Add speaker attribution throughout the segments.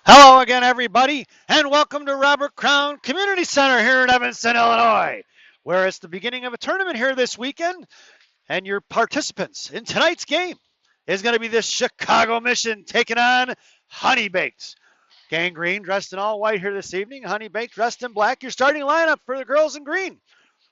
Speaker 1: Hello again, everybody, and welcome to Robert Crown Community Center here in Evanston, Illinois, where it's the beginning of a tournament here this weekend, and your participants in tonight's game is going to be the Chicago Mission taking on Honey Baked. Gang Green dressed in all white here this evening, Honey Baked dressed in black. Your starting lineup for the girls in green: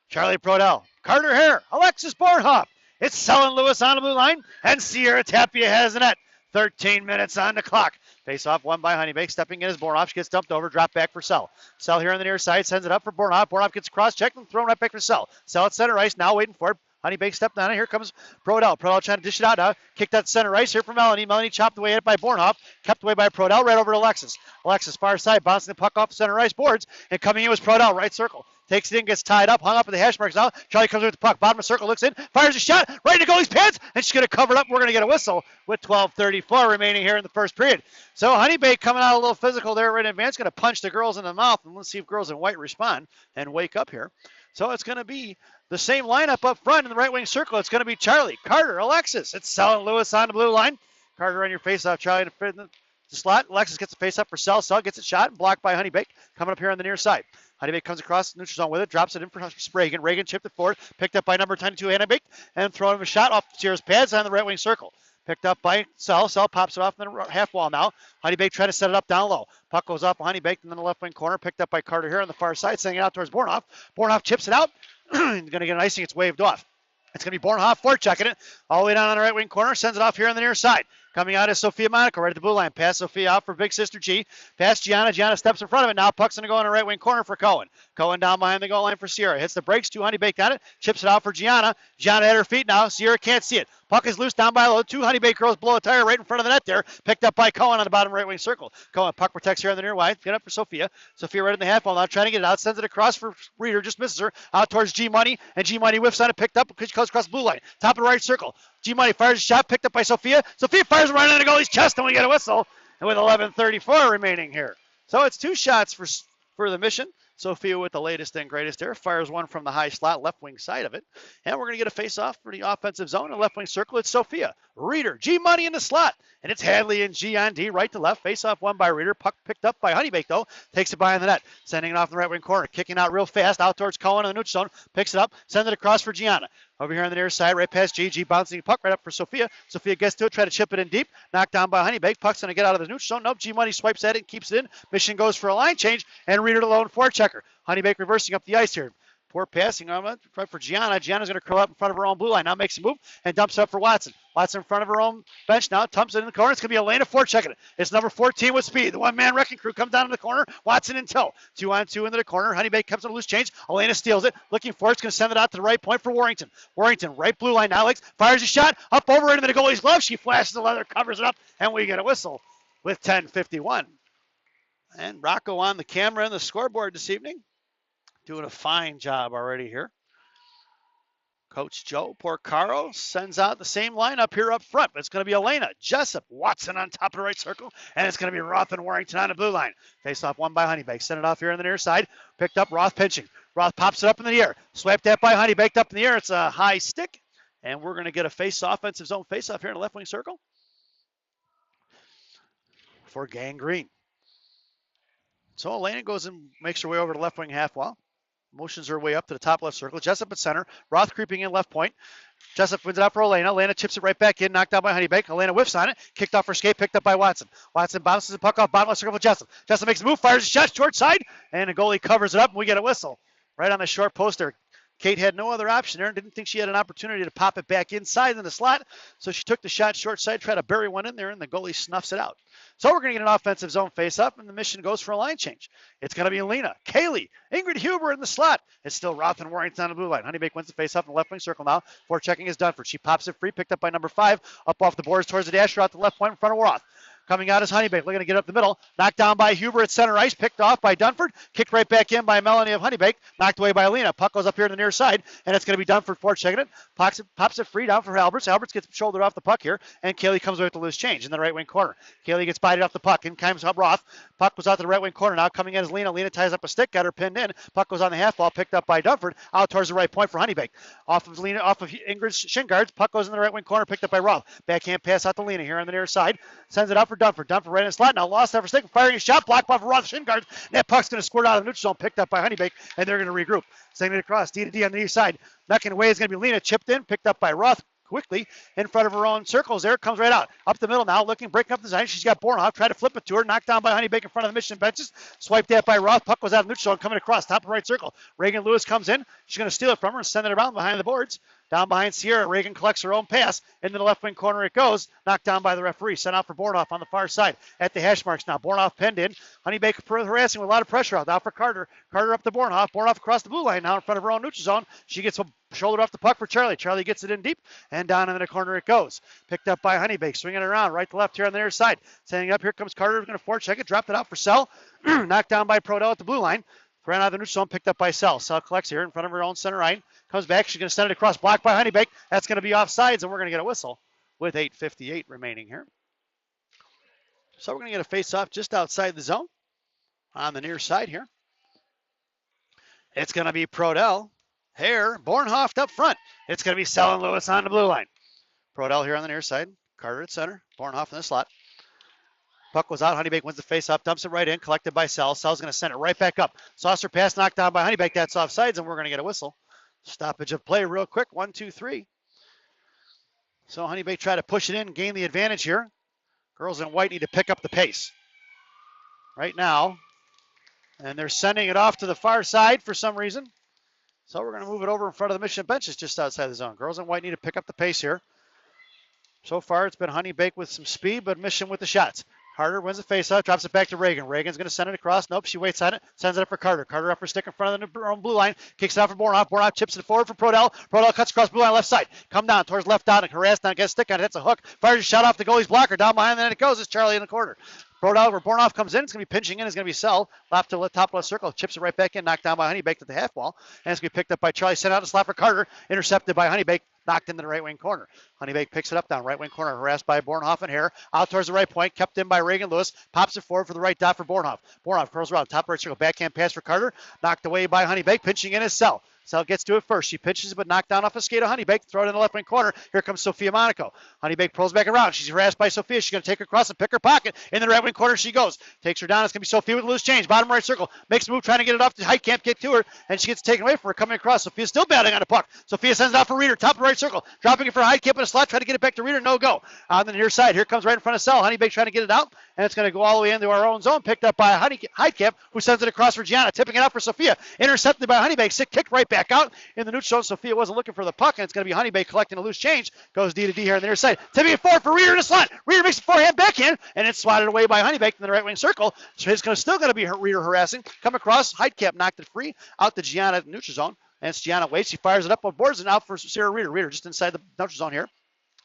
Speaker 1: Charlie Prodell, Carter Hare, Alexis Bornhoff. It's Sellen Lewis on the blue line, and Sierra Tapia has the net. 13 minutes on the clock. Face off won by Honeybake. Stepping in is Bornhoff. She gets dumped over. Drop back for Sell. Sell here on the near side. Sends it up for Bornhoff. Bornhoff gets cross checked and thrown right back for Sell. Sell at center ice. Now waiting for it. Honeybake stepped on it. Here comes Prodell. Prodell trying to dish it out now. Kicked at center ice here for Melanie. Melanie chopped away at it by Bornhoff. Kept away by Prodell. Right over to Alexis. Alexis far side. Bouncing the puck off the center ice boards. And coming in was Prodell. Right circle. Takes it in, gets tied up, hung up at the hash marks now. Charlie comes with the puck, bottom of the circle, looks in, fires a shot, right into goalie's pants, and she's going to cover it up. We're going to get a whistle with 12:34 remaining here in the first period. So Honeybake coming out a little physical there right in advance, going to punch the girls in the mouth, and let's see if girls in white respond and wake up here. So it's going to be the same lineup up front in the right wing circle. It's going to be Charlie, Carter, Alexis. It's Sellen Lewis on the blue line. Carter on your face off, Charlie in the slot. Alexis gets the face up for Sell. Sell gets it shot and blocked by Honeybake. Coming up here on the near side. Honeybake comes across the neutral zone with it, drops it in for Reagan. Reagan chipped it forward, picked up by number 22, Honeybake, and throwing him a shot off Sierra's pads on the right wing circle. Picked up by Sell. Sell pops it off in the half wall now. Honeybake trying to set it up down low. Puck goes off Honeybake in the left wing corner. Picked up by Carter here on the far side, sending it out towards Bornhoff. Bornhoff chips it out. Going to get an icing. It's waved off. It's going to be Bornhoff forechecking it all the way down on the right wing corner. Sends it off here on the near side. Coming out is Sophia Monaco right at the blue line. Pass Sophia out for big sister G. Pass Gianna. Gianna steps in front of it. Now puck's going to go in the right wing corner for Cohen. Cohen down behind the goal line for Sierra. Hits the brakes. Two Honeybake on it. Chips it out for Gianna. Gianna at her feet now. Sierra can't see it. Puck is loose down by low. Two Honeybake girls blow a tire right in front of the net there. Picked up by Cohen on the bottom right wing circle. Cohen puck protects here on the near wide. Get up for Sophia. Sophia right in the half wall now trying to get it out. Sends it across for Reader. Just misses her. Out towards G Money. And G Money whiffs on it. Picked up because she goes across the blue line. Top of the right circle. G Money fires a shot. Picked up by Sophia. Sophia fires right into the goalie's chest and we get a whistle. And with 11:34 remaining here. So it's two shots for the Mission. Sophia with the latest and greatest there. Fires one from the high slot, left wing side of it. And we're going to get a face-off for the offensive zone. In left wing circle, it's Sophia. Reader, G-Money in the slot. And it's Hadley and G on D, right to left. Face-off one by Reader. Puck picked up by Honeybake, though. Takes it behind the net. Sending it off in the right wing corner. Kicking out real fast, out towards Cohen in the neutral zone. Picks it up, sends it across for Gianna. Over here on the near side, right past G. G bouncing the puck right up for Sophia. Sophia gets to it, try to chip it in deep. Knocked down by Honeybake. Puck's going to get out of the neutral zone. Nope, G-Money swipes at it and keeps it in. Mission goes for a line change, and Reader to lone forechecker. Honeybake reversing up the ice here. Poor passing on it right for Gianna. Gianna's going to curl up in front of her own blue line. Now makes a move and dumps it up for Watson. Watson in front of her own bench now. Dumps it in the corner. It's going to be Elena forechecking it. It's number 14 with speed. The one-man wrecking crew comes down in the corner. Watson in tow. 2-on-2 into the corner. Honeybake comes on a loose change. Elena steals it. Looking for it. It's going to send it out to the right point for Warrington. Warrington, right blue line now. Fires a shot. Up over into the goalie's glove. She flashes the leather, covers it up, and we get a whistle with 10:51. And Rocco on the camera and the scoreboard this evening. Doing a fine job already here. Coach Joe Porcaro sends out the same lineup here up front. It's going to be Elena, Jessup, Watson on top of the right circle, and it's going to be Roth and Warrington on the blue line. Face off one by Honeybake. Send it off here on the near side. Picked up, Roth pinching. Roth pops it up in the air. Swiped that by Honeybake up in the air. It's a high stick, and we're going to get a offensive zone face-off here in the left wing circle for Gang Green. So Elena goes and makes her way over to left wing half wall. Motions her way up to the top left circle. Jessup at center. Roth creeping in left point. Jessup wins it out for Elena. Elena chips it right back in. Knocked out by Honeybake. Elena whiffs on it. Kicked off her skate. Picked up by Watson. Watson bounces the puck off bottom left circle for Jessup. Jessup makes a move. Fires a shot short side. And the goalie covers it up. And we get a whistle right on the short post there. Kate had no other option there and didn't think she had an opportunity to pop it back inside in the slot. So she took the shot short side, tried to bury one in there, and the goalie snuffs it out. So we're going to get an offensive zone face-up, and the Mission goes for a line change. It's going to be Alina, Kaylee, Ingrid Huber in the slot. It's still Roth and Warrington on the blue line. Honeybake wins the face-up in the left wing circle now. Forechecking is Dunford. She pops it free, picked up by number 5, up off the boards towards the dasher out the left point in front of Roth. Coming out is Honeybake, looking to get up the middle. Knocked down by Huber at center ice, picked off by Dunford. Kicked right back in by Melanie of Honeybake. Knocked away by Alina. Puck goes up here to the near side, and it's going to be Dunford forechecking it. Pops it free down for Alberts. Alberts gets shouldered off the puck here, and Kaylee comes away with the loose change in the right wing corner. Kaylee gets bodied off the puck. In comes Roth. Puck goes out to the right wing corner. Now coming in is Lena. Lena ties up a stick, got her pinned in. Puck goes on the half wall, picked up by Dunford. Out towards the right point for Honeybake. Off of Ingrid's shin guards. Puck goes in the right wing corner, picked up by Roth. Backhand pass out to Lena here on the near side. Sends it up for Dunford. Dunford right in the slot. Now lost that for stick. Firing a shot. Blocked by Roth shin guard. That puck's going to squirt out of the neutral zone. Picked up by Honeybake. And they're going to regroup. Sending it across. D to D on the near side. Knocking away is going to be Lena. Chipped in. Picked up by Roth. Quickly in front of her own circles there. Comes right out. Up the middle now. Looking. Breaking up the zone. She's got Bornhoff. Tried to flip it to her. Knocked down by Honeybake in front of the Mission benches. Swiped at by Roth. Puck was out of neutral zone. Coming across. Top of right circle. Reagan Lewis comes in. She's going to steal it from her and send it around behind the boards. Down behind Sierra. Reagan collects her own pass. Into the left wing corner it goes. Knocked down by the referee. Sent out for Bornhoff on the far side. At the hash marks now. Bornhoff pinned in. Honeybake harassing with a lot of pressure out. Now for Carter. Carter up to Bornhoff. Bornhoff across the blue line now in front of her own neutral zone. She gets a shoulder off the puck for Charlie. Charlie gets it in deep. And down in the corner it goes. Picked up by Honeybake. Swinging it around. Right to left here on the near side. Sending it up. Here comes Carter. Going to forecheck it. Dropped it out for Sell. Knocked down by Prodell at the blue line. Ran out of the neutral zone, picked up by Sell. Sell collects here in front of her own center line. Comes back. She's going to send it across. Blocked by Honeybake. That's going to be offsides, and we're going to get a whistle with 8:58 remaining here. So we're going to get a face-off just outside the zone on the near side here. It's going to be Prodell, Hare, Bornhoff up front. It's going to be Sell and Lewis on the blue line. Prodell here on the near side. Carter at center. Bornhoff in the slot. Puck was out. Honeybake wins the face-off, dumps it right in, collected by Sell. Sell's going to send it right back up. Saucer pass knocked down by Honeybake. That's offsides, and we're going to get a whistle. Stoppage of play real quick. 1, 2, 3. So Honeybake try to push it in, gain the advantage here. Girls in white need to pick up the pace right now. And they're sending it off to the far side for some reason. So we're going to move it over in front of the Mission benches just outside the zone. Girls in white need to pick up the pace here. So far it's been Honeybake with some speed, but Mission with the shots. Carter wins the faceoff, drops it back to Reagan. Reagan's going to send it across. Nope, she waits on it, sends it up for Carter. Carter up for stick in front of the own blue line, kicks it out for Bornhoff. Bornhoff chips it forward for Prodell. Prodell cuts across blue line left side. Come down towards left out and harassed down, gets stick on it. That's a hook. Fires a shot off the goalie's blocker. Down behind, and then it goes. It's Charlie in the corner. Prodell, where Bornhoff comes in, it's going to be pinching in. It's going to be Sell. Left to top left circle. Chips it right back in. Knocked down by Honeybake at the half wall. And it's going to be picked up by Charlie. Sent out a slot for Carter. Intercepted by Honeybake. Knocked into the right wing corner. Honeybake picks it up down right wing corner. Harassed by Bornhoff and Hare. Out towards the right point. Kept in by Reagan Lewis. Pops it forward for the right dot for Bornhoff. Bornhoff curls around. Top right circle. Backhand pass for Carter. Knocked away by Honeybake. Pinching in is Sell. Sell gets to it first. She pitches it, but knocked down off a skate of Honeybake. Throw it in the left wing corner. Here comes Sophia Monaco. Honeybake pulls back around. She's harassed by Sophia. She's going to take her across and pick her pocket. In the right wing corner she goes. Takes her down. It's going to be Sophia with a loose change. Bottom right circle. Makes a move trying to get it off to Height. Can't get to her. And she gets taken away from her coming across. Sophia's still battling on the puck. Sophia sends it out for Reeder. Top of right circle. Dropping it for Height. Keeping a slot. Trying to get it back to Reeder. No go. On the near side. Here comes right in front of Sell. Honeybake trying to get it out. And it's going to go all the way into our own zone. Picked up by Heidkamp, who sends it across for Gianna. Tipping it out for Sophia. Intercepted by Honeybake. Sick kick right back out in the neutral zone. Sophia wasn't looking for the puck, and it's going to be Honeybake collecting a loose change. Goes D to D here on the near side. Tipping it forward for Reeder in the slot. Reeder makes a forehand backhand, and it's swatted away by Honeybake in the right wing circle. So it's still going to be Reeder harassing. Come across. Heidkamp knocked it free. Out to Gianna at the neutral zone. And it's Gianna waits. She fires it up on boards and out for Sarah Reeder. Reeder just inside the neutral zone here.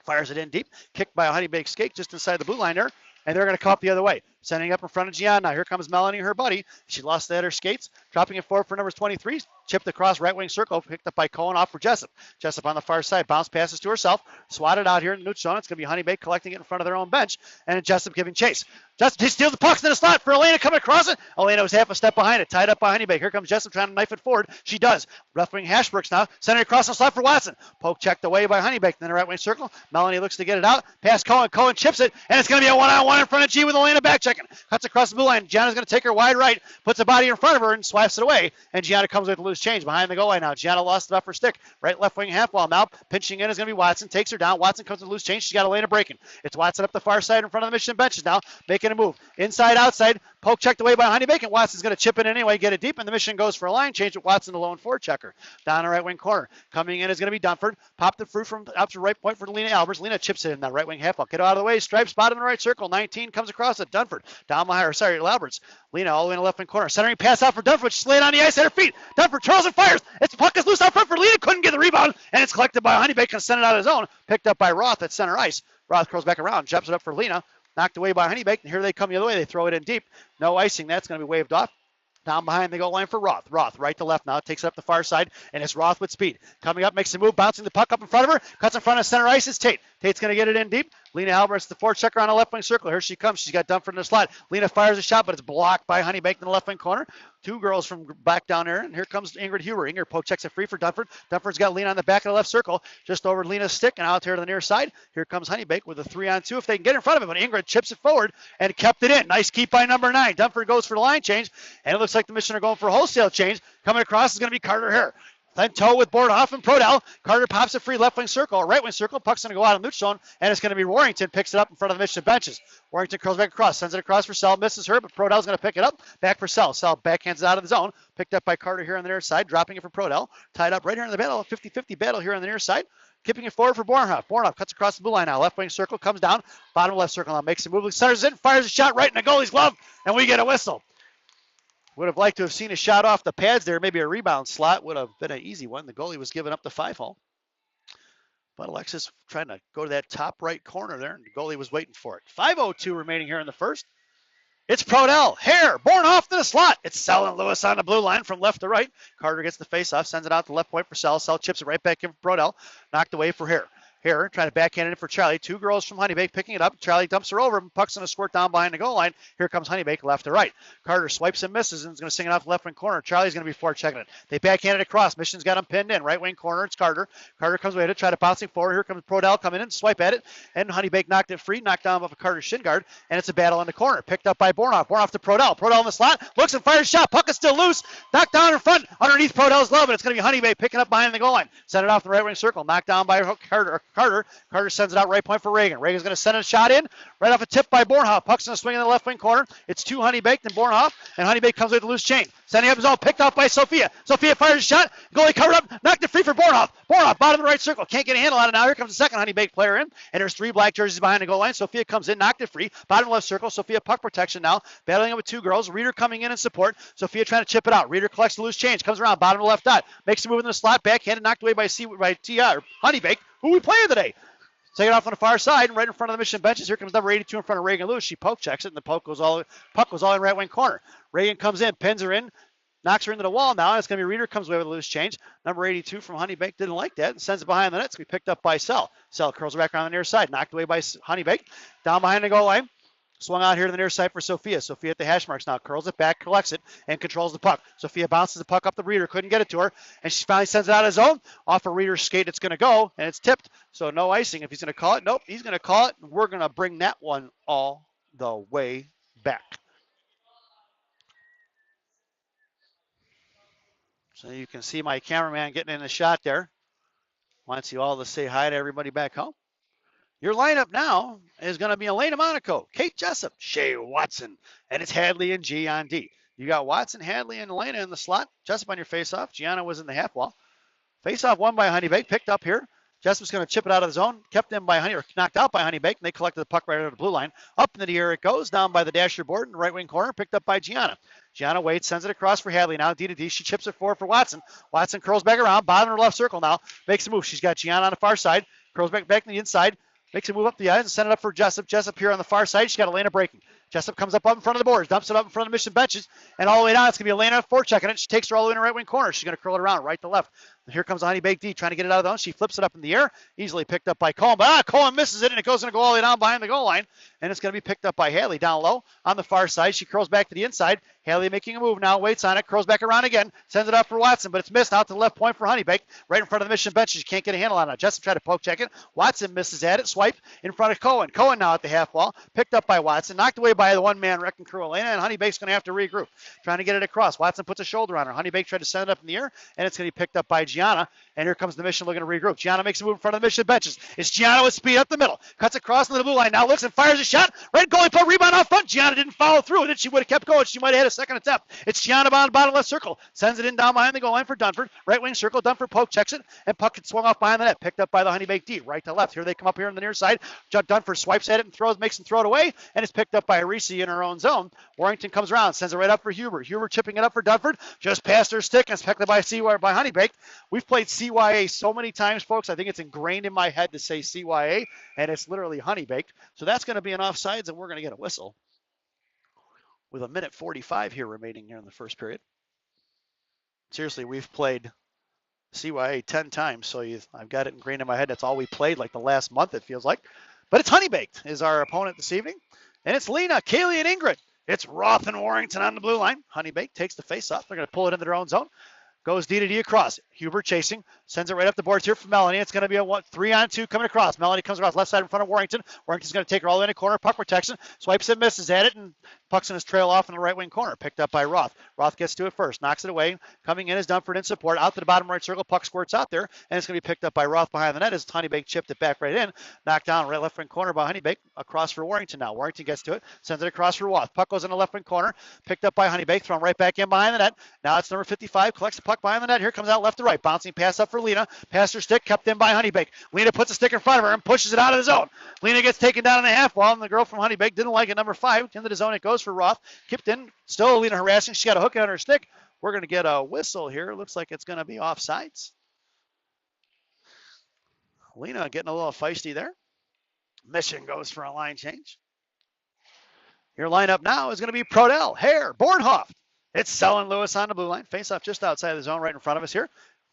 Speaker 1: Fires it in deep. Kicked by a Honeybake skate just inside the blue line there. And they're going to come up the other way. Sending up in front of Gianna. Here comes Melanie, her buddy. She lost that her skates. Dropping it forward for numbers 23. Chipped across right wing circle. Picked up by Cohen off for Jessup. Jessup on the far side. Bounce passes to herself. Swatted out here in the neutral zone. It's going to be Honeybake collecting it in front of their own bench. And Jessup giving chase. Jessup, he steals the puck in the slot for Elena coming across it. Elena was half a step behind it. Tied up by Honeybake. Here comes Jessup trying to knife it forward. She does. Left wing Hashbrooks now. Sending it across the slot for Watson. Poke checked away by Honeybake. Then the right wing circle. Melanie looks to get it out. Pass Cohen. Cohen chips it. And it's going to be a one-on-one in front of G with Elena back checking. Cuts across the blue line. Gianna's going to take her wide right. Puts a body in front of her and swipes it away. And Gianna comes with a loose change behind the goal line now. Gianna lost it off her stick. Right left wing half wall now. Pinching in is going to be Watson. Takes her down. Watson comes with a loose change. She's got Elena breaking. It's Watson up the far side in front of the Mission benches now. Making a move. Inside, outside. Poke checked away by Honeybake. And Watson's going to chip it anyway. Get it deep. And the Mission goes for a line change with Watson to lone forward checker. Down the right wing corner. Coming in is going to be Dunford. Popped it through from up to right point for Lena Alberts. Lena chips it in that right wing half wall. Get out of the way. Stripe spot in the right circle. 19 comes across it. Dunford. Down behind her. Sorry, Alberts. Lena all the way in the left wing corner. Centering pass out for Dunford. She's laid on the ice at her feet. Dunford twirls and fires. It's puck is loose out front for Lena. Couldn't get the rebound. And it's collected by Honeybake and sent it out of his own. Picked up by Roth at center ice. Roth curls back around. Jumps it up for Lena. Knocked away by Honeybake. And here they come the other way. They throw it in deep. No icing. That's going to be waved off. Down behind the goal line for Roth. Roth right to left now. Takes it up the far side. And it's Roth with speed. Coming up, makes a move. Bouncing the puck up in front of her. Cuts in front of center ice. It's Tate. Tate's going to get it in deep. Lena Alvarez, the forechecker on the left wing circle. Here she comes. She's got Dunford in the slot. Lena fires a shot, but it's blocked by Honeybank in the left wing corner. Two girls from back down there, and here comes Ingrid Huber. Ingrid poke checks it free for Dunford. Dunford's got Lena on the back of the left circle, just over Lena's stick, and out here to the near side. Here comes Honeybank with a 3-on-2 if they can get in front of him, but Ingrid chips it forward and kept it in. Nice keep by number 9. Dunford goes for the line change, and it looks like the Mission are going for a wholesale change. Coming across is going to be Carter Hare. Then toe with Bordhoff and Prodell. Carter pops it free left wing circle, right wing circle. Puck's going to go out of neutral zone, and it's going to be Warrington. Picks it up in front of the Mission benches. Warrington curls back across, sends it across for Sell, misses her, but Prodell's going to pick it up. Back for Sell. Sell backhands it out of the zone. Picked up by Carter here on the near side, dropping it for Prodell. Tied up right here in the battle. 50-50 battle here on the near side. Keeping it forward for Bornhoff. Bornhoff cuts across the blue line now. Left wing circle comes down. Bottom left circle now. Makes a move. Centers it, fires a shot right in the goalie's glove, and we get a whistle. Would have liked to have seen a shot off the pads there. Maybe a rebound slot would have been an easy one. The goalie was giving up the 5-hole. But Alexis trying to go to that top right corner there, and the goalie was waiting for it. 5:02 remaining here in the first. It's Prodell, Hare, Bornhoff to the slot. It's Sell and Lewis on the blue line from left to right. Carter gets the face-off, sends it out to left point for Sell. Sell chips it right back in for Prodell. Knocked away for Hare. Hare trying to backhand it in for Charlie. Two girls from Honeybank picking it up. Charlie dumps her over. Puck's going to squirt down behind the goal line. Here comes Honeybank left to right. Carter swipes and misses and is going to sing it off the left wing corner. Charlie's going to be forward checking it. They backhand it across. Mission's got him pinned in. Right wing corner. It's Carter. Carter comes away to try to bouncing forward. Here comes Prodell coming in. Swipe at it. And Honeybank knocked it free. Knocked down off of Carter's shin guard. And it's a battle in the corner. Picked up by Bornhoff. Bornhoff to Prodell. Prodell in the slot. Looks and fires a shot. Puck is still loose. Knocked down in front underneath Prodell's glove. And it's going to be Honeybank picking up behind the goal line. Send it off the right wing circle. Knocked down by Carter. Carter sends it out right point for Reagan. Reagan's going to send a shot in. Right off a tip by Bornhoff. Puck's going to swing in the left wing corner. It's two Honeybank and Bornhoff. And Honeybank comes with a loose chain. Sending up his own. Picked off by Sophia. Sophia fires a shot. Goalie covered up. Knocked it free for Bornhoff. Bornhoff, bottom of the right circle. Can't get a handle on it now. Here comes the second Honeybank player in. And there's three black jerseys behind the goal line. Sophia comes in. Knocked it free. Bottom left circle. Sophia puck protection now. Battling it with two girls. Reader coming in support. Sophia trying to chip it out. Reader collects the loose change. Comes around. Bottom left dot. Makes a move in the slot. Backhanded. Knocked away by Honeybank, who we play today. Take it off on the far side, right in front of the Mission benches. Here comes number 82 in front of Reagan Lewis. She poke checks it, and the puck goes all in right wing corner. Reagan comes in, pins her in, knocks her into the wall now, and it's going to be Reader comes away with a loose change. Number 82 from Honeybank didn't like that and sends it behind the net. It's going to be picked up by Sell. Sell curls it back around the near side, knocked away by Honeybank. Down behind the goal line. Swung out here to the near side for Sophia. Sophia at the hash marks now. Curls it back, collects it, and controls the puck. Sophia bounces the puck up the Reader. Couldn't get it to her. And she finally sends it out of zone. Off a Reader's skate, it's going to go, and it's tipped. So no icing. If he's going to call it, nope, he's going to call it. And we're going to bring that one all the way back. So you can see my cameraman getting in the shot there. Wants you all to say hi to everybody back home. Your lineup now is going to be Elena Monaco, Kate Jessup, Shea Watson, and it's Hadley and G on D. You got Watson, Hadley, and Elena in the slot. Jessup on your faceoff. Gianna was in the half wall. Faceoff won by Honeybank, picked up here. Jessup's going to chip it out of the zone, kept in by knocked out by Honeybank, and they collected the puck right over the blue line. Up into the air it goes, down by the dasher board in the right wing corner, picked up by Gianna. Gianna waits, sends it across for Hadley now. D to D, she chips it forward for Watson. Watson curls back around, bottom of her left circle now, makes a move. She's got Gianna on the far side, curls back to the inside. Makes a move up the ice and send it up for Jessup. Jessup here on the far side. She's got Elena breaking. Jessup comes up in front of the boards, dumps it up in front of the Mission benches, and all the way down, it's going to be Elena forechecking it. She takes her all the way in the right wing corner. She's going to curl it around right to left. And here comes Honeybank D trying to get it out of the zone. She flips it up in the air, easily picked up by Cohen. But Cohen misses it, and it goes going to go all the way down behind the goal line. And it's going to be picked up by Hadley down low on the far side. She curls back to the inside. Hadley making a move now, waits on it, curls back around again, sends it up for Watson, but it's missed out to the left point for Honeybank, right in front of the Mission benches. She can't get a handle on it. Jessup tried to poke check it. Watson misses at it, swipe in front of Cohen. Cohen now at the half wall, picked up by Watson, knocked away by the one-man wrecking crew Elena, and Honeybank's going to have to regroup, trying to get it across. Watson puts a shoulder on her. Honeybank tried to send it up in the air, and it's going to be picked up by Gianna, and here comes the Mission looking to regroup. Gianna makes a move in front of the Mission benches. It's Gianna with speed up the middle, cuts across into the blue line, now looks and fires a shot. Right goalie put rebound out front. Gianna didn't follow through, and then she would have kept going. She might have had a second attempt. It's Gianna on the bottom left circle, sends it in down behind the goal line for Dunford. Right wing circle, Dunford poke checks it, and puck gets swung off behind the net, picked up by the Honeybank D. Right to left. Here they come up here on the near side. Dunford swipes at it and makes him throw it away, and it's picked up by Arisi in her own zone. Warrington comes around, sends it right up for Huber. Huber chipping it up for Dunford, just past her stick, and it's picked up by Honeybank. We've played CYA so many times, folks. I think it's ingrained in my head to say CYA, and it's literally Honeybank. So that's going to be an offsides, and we're going to get a whistle with 1:45 here remaining here in the first period. Seriously, we've played CYA 10 times, so I've got it ingrained in my head. That's all we played like the last month, it feels like. But it's Honey Baked is our opponent this evening. And it's Lena, Kaylee, and Ingrid. It's Roth and Warrington on the blue line. Honey Baked takes the face off. They're going to pull it into their own zone. Goes D to D across. Huber chasing. Sends it right up the boards here for Melanie. It's going to be a 3-on-2 coming across. Melanie comes across left side in front of Warrington. Warrington's going to take her all the way in the corner. Puck protection. Swipes it, misses at it, and pucks in his trail off in the right wing corner. Picked up by Roth. Roth gets to it first. Knocks it away. Coming in is Dunford in support. Out to the bottom right circle. Puck squirts out there. And it's going to be picked up by Roth behind the net as Honeybake chipped it back right in. Knocked down right left wing corner by Honeybake. Across for Warrington now. Warrington gets to it. Sends it across for Roth. Puck goes in the left wing corner. Picked up by Honeybake. Thrown right back in behind the net. Now it's number 55. Collects the puck behind the net. Here comes out left to right. Bouncing pass up for Lena. Past her stick. Kept in by Honeybake. Lena puts a stick in front of her and pushes it out of the zone. Lena gets taken down in the half wall, and the girl from Honeybake didn't like it. Number 5. Into the zone it goes for Roth. Kipped in. Still Lena harassing. She got a hook on her stick. We're going to get a whistle here. Looks like it's going to be offsides. Lena getting a little feisty there. Mission goes for a line change. Your lineup now is going to be Prodell, Hare, Bornhoff. It's Sellen Lewis on the blue line. Face off just outside the zone right in front of us here.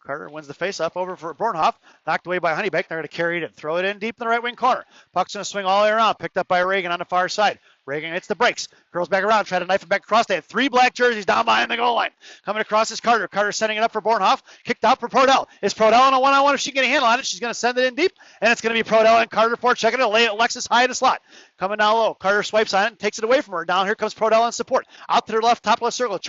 Speaker 1: Carter wins the face-off over for Bornhoff. Knocked away by Honeybake. They're going to carry it in. Throw it in deep in the right wing corner. Puck's going to swing all the way around. Picked up by Reagan on the far side. Reagan hits the brakes. Curls back around. Try to knife it back across. They had 3 black jerseys down behind the goal line. Coming across is Carter. Carter setting it up for Bornhoff. Kicked out for Prodell. Is Prodell on a one-on-one? If she can get a handle on it, she's going to send it in deep. And it's going to be Prodell and Carter for checking it. Lay Alexis high in the slot. Coming down low. Carter swipes on it and takes it away from her. Down here comes Prodell in support. Out to their left, top left circle.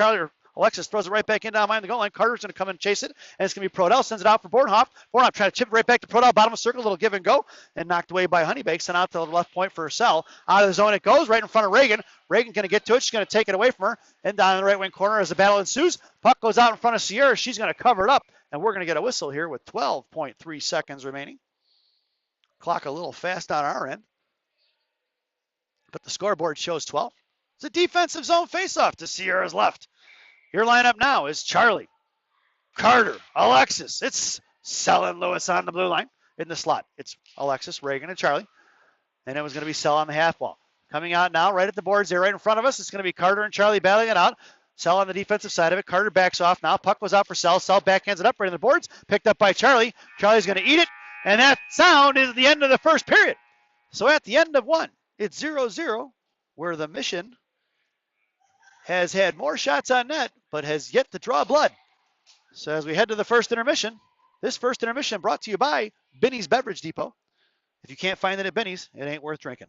Speaker 1: Alexis throws it right back in down behind the goal line. Carter's going to come and chase it, and it's going to be Prodell. Sends it out for Bornhoff. Bornhoff trying to chip it right back to Prodell. Bottom of the circle, a little give and go, and knocked away by Honeybake. Sent out to the left point for Hercel. Out of the zone it goes, right in front of Reagan. Reagan going to get to it. She's going to take it away from her. And down in the right wing corner as the battle ensues. Puck goes out in front of Sierra. She's going to cover it up, and we're going to get a whistle here with 12.3 seconds remaining. Clock a little fast on our end, but the scoreboard shows 12. It's a defensive zone faceoff to Sierra's left. Your lineup now is Charlie, Carter, Alexis. It's Sellen Lewis on the blue line in the slot. It's Alexis, Reagan, and Charlie. And it was going to be Sell on the half wall. Coming out now, right at the boards there, right in front of us. It's going to be Carter and Charlie battling it out. Sell on the defensive side of it. Carter backs off now. Puck goes out for Sell. Sell backhands it up right in the boards. Picked up by Charlie. Charlie's going to eat it. And that sound is the end of the first period. So at the end of one, it's 0-0, where the Mission has had more shots on net, but has yet to draw blood. So as we head to the first intermission, this first intermission brought to you by Binny's Beverage Depot. If you can't find it at Binny's, it ain't worth drinking.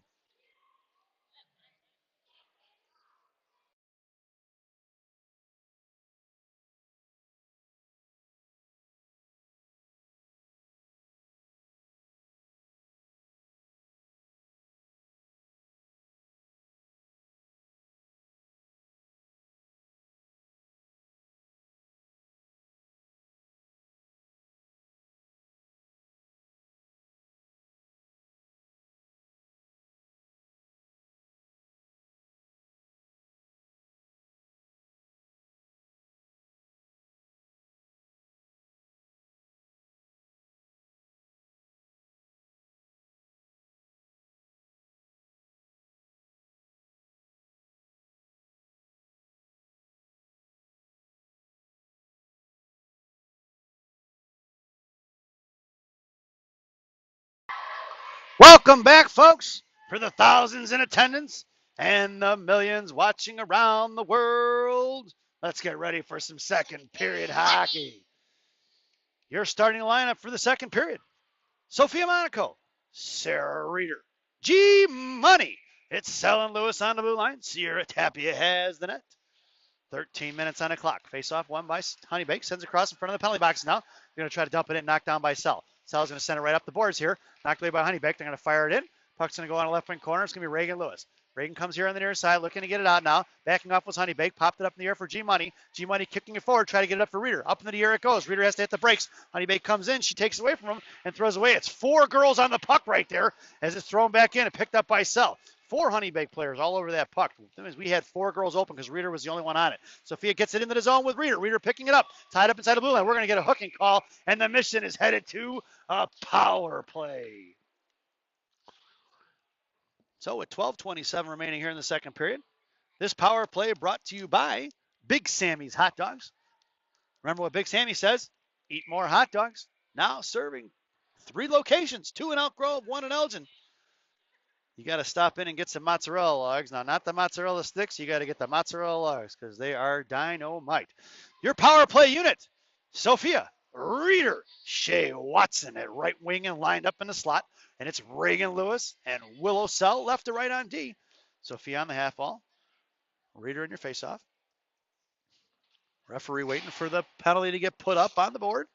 Speaker 1: Welcome back, folks, for the thousands in attendance and the millions watching around the world. Let's get ready for some second period hockey. Your starting lineup for the second period: Sophia Monaco, Sarah Reeder, G Money. It's Sellen Lewis on the blue line. Sierra Tapia has the net. 13 minutes on the clock. Face off won by Honeybake. Sends across in front of the penalty box now. They're going to try to dump it in. Knocked down by Sell. Sell's going to send it right up the boards here. Knocked away by Honeybake. They're going to fire it in. Puck's going to go on the left wing corner. It's going to be Reagan Lewis. Reagan comes here on the near side, looking to get it out now. Backing off was Honeybake. Popped it up in the air for G Money. G Money kicking it forward. Try to get it up for Reeder. Up into the air it goes. Reeder has to hit the brakes. Honeybake comes in. She takes it away from him and throws away. It's 4 girls on the puck right there as it's thrown back in and picked up by Sell. 4 Honeybake players all over that puck. That means we had 4 girls open because Reeder was the only one on it. Sophia gets it into the zone with Reeder. Reeder picking it up. Tied up inside the blue line. We're going to get a hooking call, and the Mission is headed to a power play. So with 12:27 remaining here in the second period, this power play brought to you by Big Sammy's Hot Dogs. Remember what Big Sammy says? Eat more hot dogs. Now serving 3 locations, 2 in Elk Grove, 1 in Elgin. You got to stop in and get some mozzarella logs. Now, not the mozzarella sticks. You got to get the mozzarella logs because they are dynamite. Your power play unit, Sophia, Reeder, Shea Watson at right wing and lined up in the slot. And it's Reagan Lewis and Willow Sell left to right on D. Sophia on the half ball. Reeder in your faceoff. Referee waiting for the penalty to get put up on the board.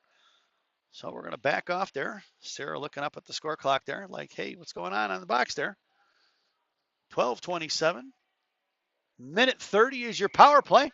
Speaker 1: So we're going to back off there. Sarah looking up at the score clock there like, hey, what's going on the box there? 12:27. Minute 30 is your power play.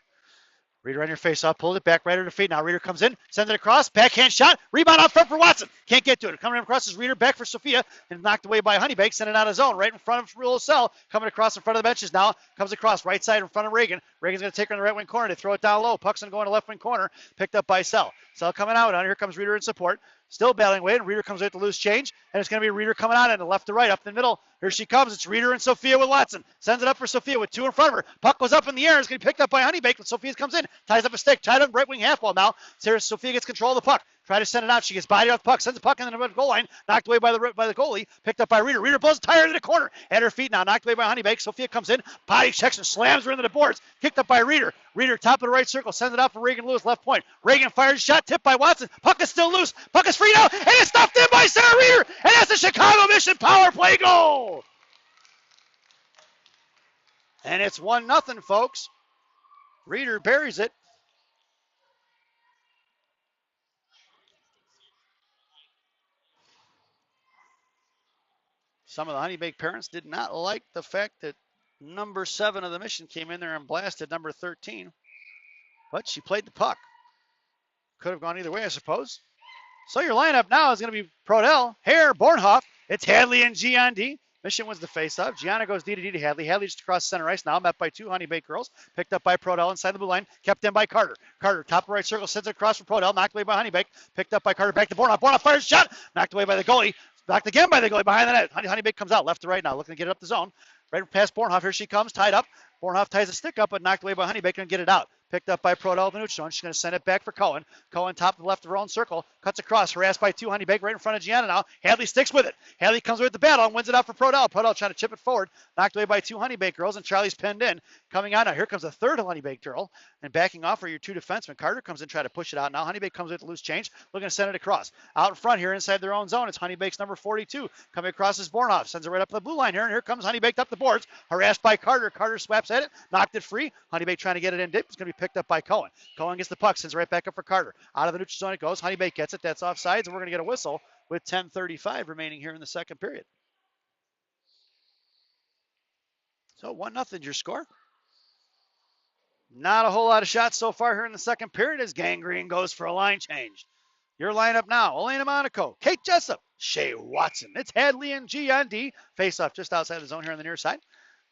Speaker 1: Reeder on your face-off, pulled it back right at her feet. Now Reeder comes in, sends it across, backhand shot, rebound out front for Watson. Can't get to it. Coming across is Reeder, back for Sophia, and knocked away by Honeybake, sent it out of zone, right in front of Real Cell. Coming across in front of the benches now, comes across right side in front of Reagan. Reagan's going to take her in the right wing corner. They throw it down low. Puck's going to go in the left wing corner, picked up by Cell. Cell coming out on. Here comes Reeder in support. Still battling away, and Reeder comes with the loose change, and it's going to be Reeder coming out in the left to right, up the middle. Here she comes. It's Reeder and Sophia with Watson. Sends it up for Sophia with two in front of her. Puck goes up in the air. It's going to be picked up by Honeybake, but Sophia comes in, ties up a stick, tied up right wing half ball now. Sophia gets control of the puck. Try to send it out. She gets bodied off the puck, sends the puck in the goal line, knocked away by the goalie, picked up by Reeder. Reeder blows the tire into the corner at her feet now, knocked away by Honeybake. Sophia comes in, body checks and slams her into the boards. Kicked up by Reeder. Reeder, top of the right circle, sends it out for Reagan Lewis, left point. Reagan fires a shot, tipped by Watson. Puck is still loose. Puck is free now, and it's stuffed in by Sarah Reeder, and that's the Chicago Mission power play goal. And it's 1-0, folks. Reeder buries it. Some of the Honeybake parents did not like the fact that number 7 of the Mission came in there and blasted number 13. But she played the puck. Could have gone either way, I suppose. So your lineup now is going to be Prodell, Hare, Bornhoff. It's Hadley and G on D. Mission wins the faceoff. Gianna goes D to D to Hadley. Hadley just across center ice now, met by two Honeybake girls. Picked up by Prodell inside the blue line. Kept in by Carter. Carter, top right circle, sends it across for Prodell. Knocked away by Honeybake. Picked up by Carter. Back to Bornhoff. Bornhoff fires a shot. Knocked away by the goalie. Knocked again by the goalie behind the net. Honeybake comes out left to right now, looking to get it up the zone. Right past Bornhoff. Here she comes, tied up. Bornhoff ties a stick up, but knocked away by Honeybake and get it out. Picked up by Prodell Vanuccio, and she's going to send it back for Cohen. Cohen, top of the left of her own circle, cuts across, harassed by two Honeybake right in front of Gianna now. Hadley sticks with it. Hadley comes with the battle and wins it out for Prodell. Prodell trying to chip it forward, knocked away by two Honeybake girls, and Charlie's pinned in. Coming out now, here comes a third Honeybake girl, and backing off are your two defensemen. Carter comes in, try to push it out now. Honeybake comes with the loose change, looking to send it across. Out in front here, inside their own zone, it's Honeybake's number 42. Coming across is Bornhoff, sends it right up the blue line here, and here comes Honeybake up the boards, harassed by Carter. Carter swaps at it, knocked it free. Honeybake trying to get it in deep. It's going to be picked up by Cohen. Cohen gets the puck, sends right back up for Carter. Out of the neutral zone it goes. Honeybake gets it. That's offsides, and we're going to get a whistle with 10:35 remaining here in the second period. So 1-0 your score. Not a whole lot of shots so far here in the second period as Gangrene goes for a line change. Your lineup now, Elena Monaco, Kate Jessup, Shea Watson. It's Hadley and G on D. Face off just outside the zone here on the near side.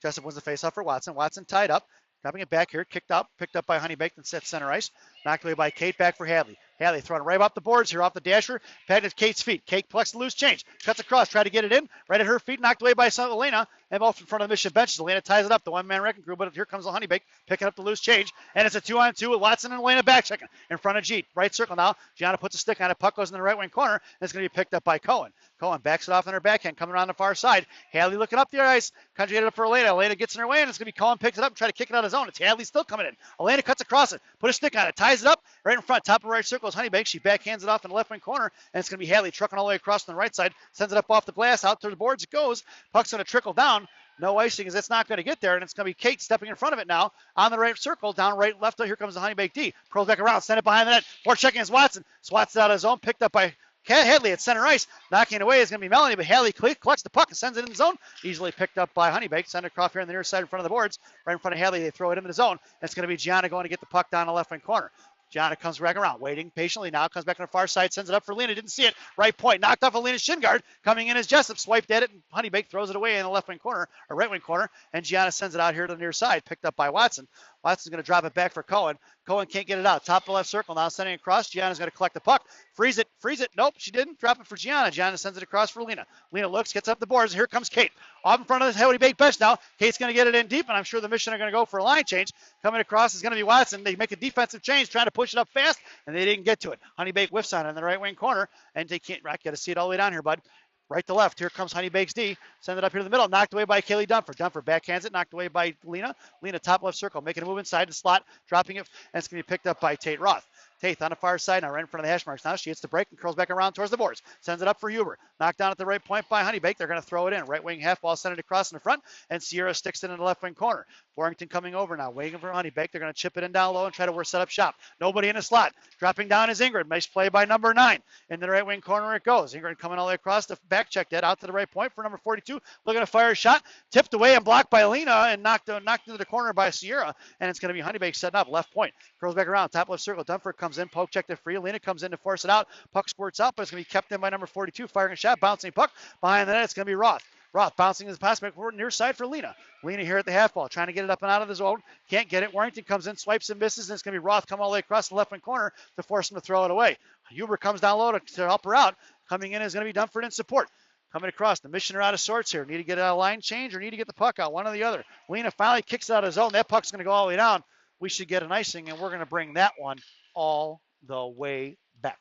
Speaker 1: Jessup wins the face off for Watson. Watson tied up. Dropping it back here, kicked up, picked up by Honeybake and set center ice. Knocked away by Kate, back for Hadley. Hadley throwing right off the boards here, off the dasher, patted at Kate's feet. Kate collects the loose change, cuts across, try to get it in, right at her feet, knocked away by Elena, and both in front of the Mission benches. Elena ties it up, the one-man wrecking crew, but here comes the Honeybake, picking up the loose change, and it's a 2-on-2 with Watson and Elena back checking in front of Jeet. Right circle now, Gianna puts a stick on it, puck goes in the right wing corner, and it's going to be picked up by Cohen. Cohen backs it off on her backhand, coming around the far side. Hadley looking up the ice, conjugated it up for Elena. Elena gets in her way, and it's going to be Cohen picks it up and try to kick it out of zone. It's Hadley still coming in. Elena cuts across it, put a stick on it, ties it up, right in front, top of right circle is Honeybake. She backhands it off in the left wing corner, and it's going to be Hadley trucking all the way across on the right side, sends it up off the glass, out to the boards it goes. Puck's going to trickle down. No icing as it's not going to get there, and it's going to be Kate stepping in front of it now on the right circle, down right, left. Here comes the Honeybake D. Pros back around, send it behind the net. More checking is Watson. Swats it out of his zone, picked up by Hadley at center ice. Knocking it away is going to be Melanie, but Hadley collects the puck and sends it in the zone. Easily picked up by Honeybake. Send it across here on the near side in front of the boards. Right in front of Hadley, they throw it into the zone. It's going to be Gianna going to get the puck down the left wing corner. Gianna comes back around, waiting patiently now, comes back on the far side, sends it up for Lena, didn't see it, right point, knocked off Lena's shin guard, coming in as Jessup, swiped at it, and Honeybake throws it away in the left wing corner, or right wing corner, and Gianna sends it out here to the near side, picked up by Watson. Watson's going to drop it back for Cohen. Cohen can't get it out. Top of the left circle now, sending it across. Gianna's going to collect the puck. Freeze it. Nope, she didn't. Drop it for Gianna. Gianna sends it across for Lena. Lena looks, gets up the boards. Here comes Kate. Off in front of the Honeybake bench now. Kate's going to get it in deep, and I'm sure the Mission are going to go for a line change. Coming across is going to be Watson. They make a defensive change, trying to push it up fast, and they didn't get to it. Honeybake whiffs on it in the right wing corner, and they can't. Got to see it all the way down here, bud. Right to left. Here comes Honey Bakes D. Send it up here to the middle. Knocked away by Kaylee Dunford. Dunford backhands it. Knocked away by Lena. Lena top left circle. Making a move inside the slot. Dropping it. And it's going to be picked up by Tate Roth. Tate on the far side now, right in front of the hash marks. Now she hits the break and curls back around towards the boards. Sends it up for Huber. Knocked down at the right point by Honeybake. They're going to throw it in. Right wing half ball sent it across in the front. And Sierra sticks it in the left wing corner. Warrington coming over now. Waiting for Honeybake. They're going to chip it in down low and try to set up shop. Nobody in the slot. Dropping down is Ingrid. Nice play by number 9. In the right wing corner it goes. Ingrid coming all the way across the back check that out to the right point for number 42. Looking to fire a shot. Tipped away and blocked by Lena and knocked into the corner by Sierra. And it's going to be Honeybake setting up. Left point. Curls back around. Top left circle. Dunford comes in. Poke checked it free. Lena comes in to force it out. Puck squirts out, but it's going to be kept in by number 42. Firing a shot. Bouncing puck. Behind the net, it's going to be Roth. Roth bouncing his pass back forward near side for Lena. Lena here at the half ball, trying to get it up and out of the zone. Can't get it. Warrington comes in, swipes and misses, and it's going to be Roth coming all the way across the left wing corner to force him to throw it away. Huber comes down low to help her out. Coming in is going to be Dunford in support. Coming across. The mission are out of sorts here. Need to get a line change or need to get the puck out. One or the other. Lena finally kicks it out of zone. That puck's going to go all the way down. We should get an icing, and we're going to bring that one all the way back.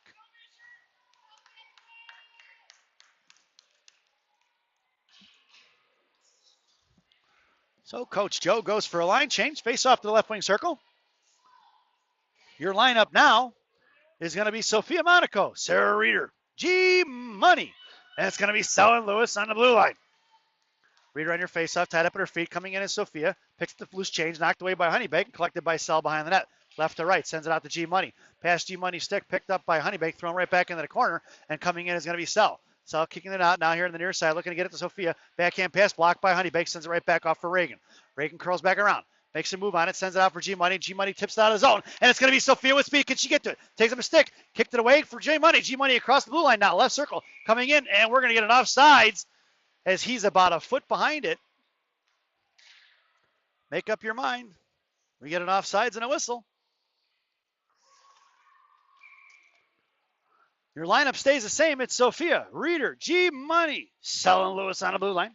Speaker 1: So Coach Joe goes for a line change. Face off to the left wing circle. Your lineup now is going to be Sophia Monaco, Sarah Reeder, G Money, and it's going to be Selen Lewis on the blue line. Reeder on your face off, tied up at her feet. Coming in is Sophia. Picks the loose change, knocked away by Honeybake, and collected by Sel behind the net. Left to right, sends it out to G Money. Past G Money stick, picked up by Honeybake, thrown right back into the corner, and coming in is going to be Sel. Sel kicking it out now here on the near side, looking to get it to Sophia. Backhand pass, blocked by Honeybake, sends it right back off for Reagan. Reagan curls back around. Makes a move on it, sends it out for G Money. G Money tips it out of zone, and it's going to be Sophia with speed. Can she get to it? Takes up a stick, kicked it away for G Money. G Money across the blue line now, left circle, coming in, and we're going to get an offsides as he's about a foot behind it. Make up your mind. We get an offsides and a whistle. Your lineup stays the same. It's Sophia, Reeder, G Money, Selen Lewis on the blue line.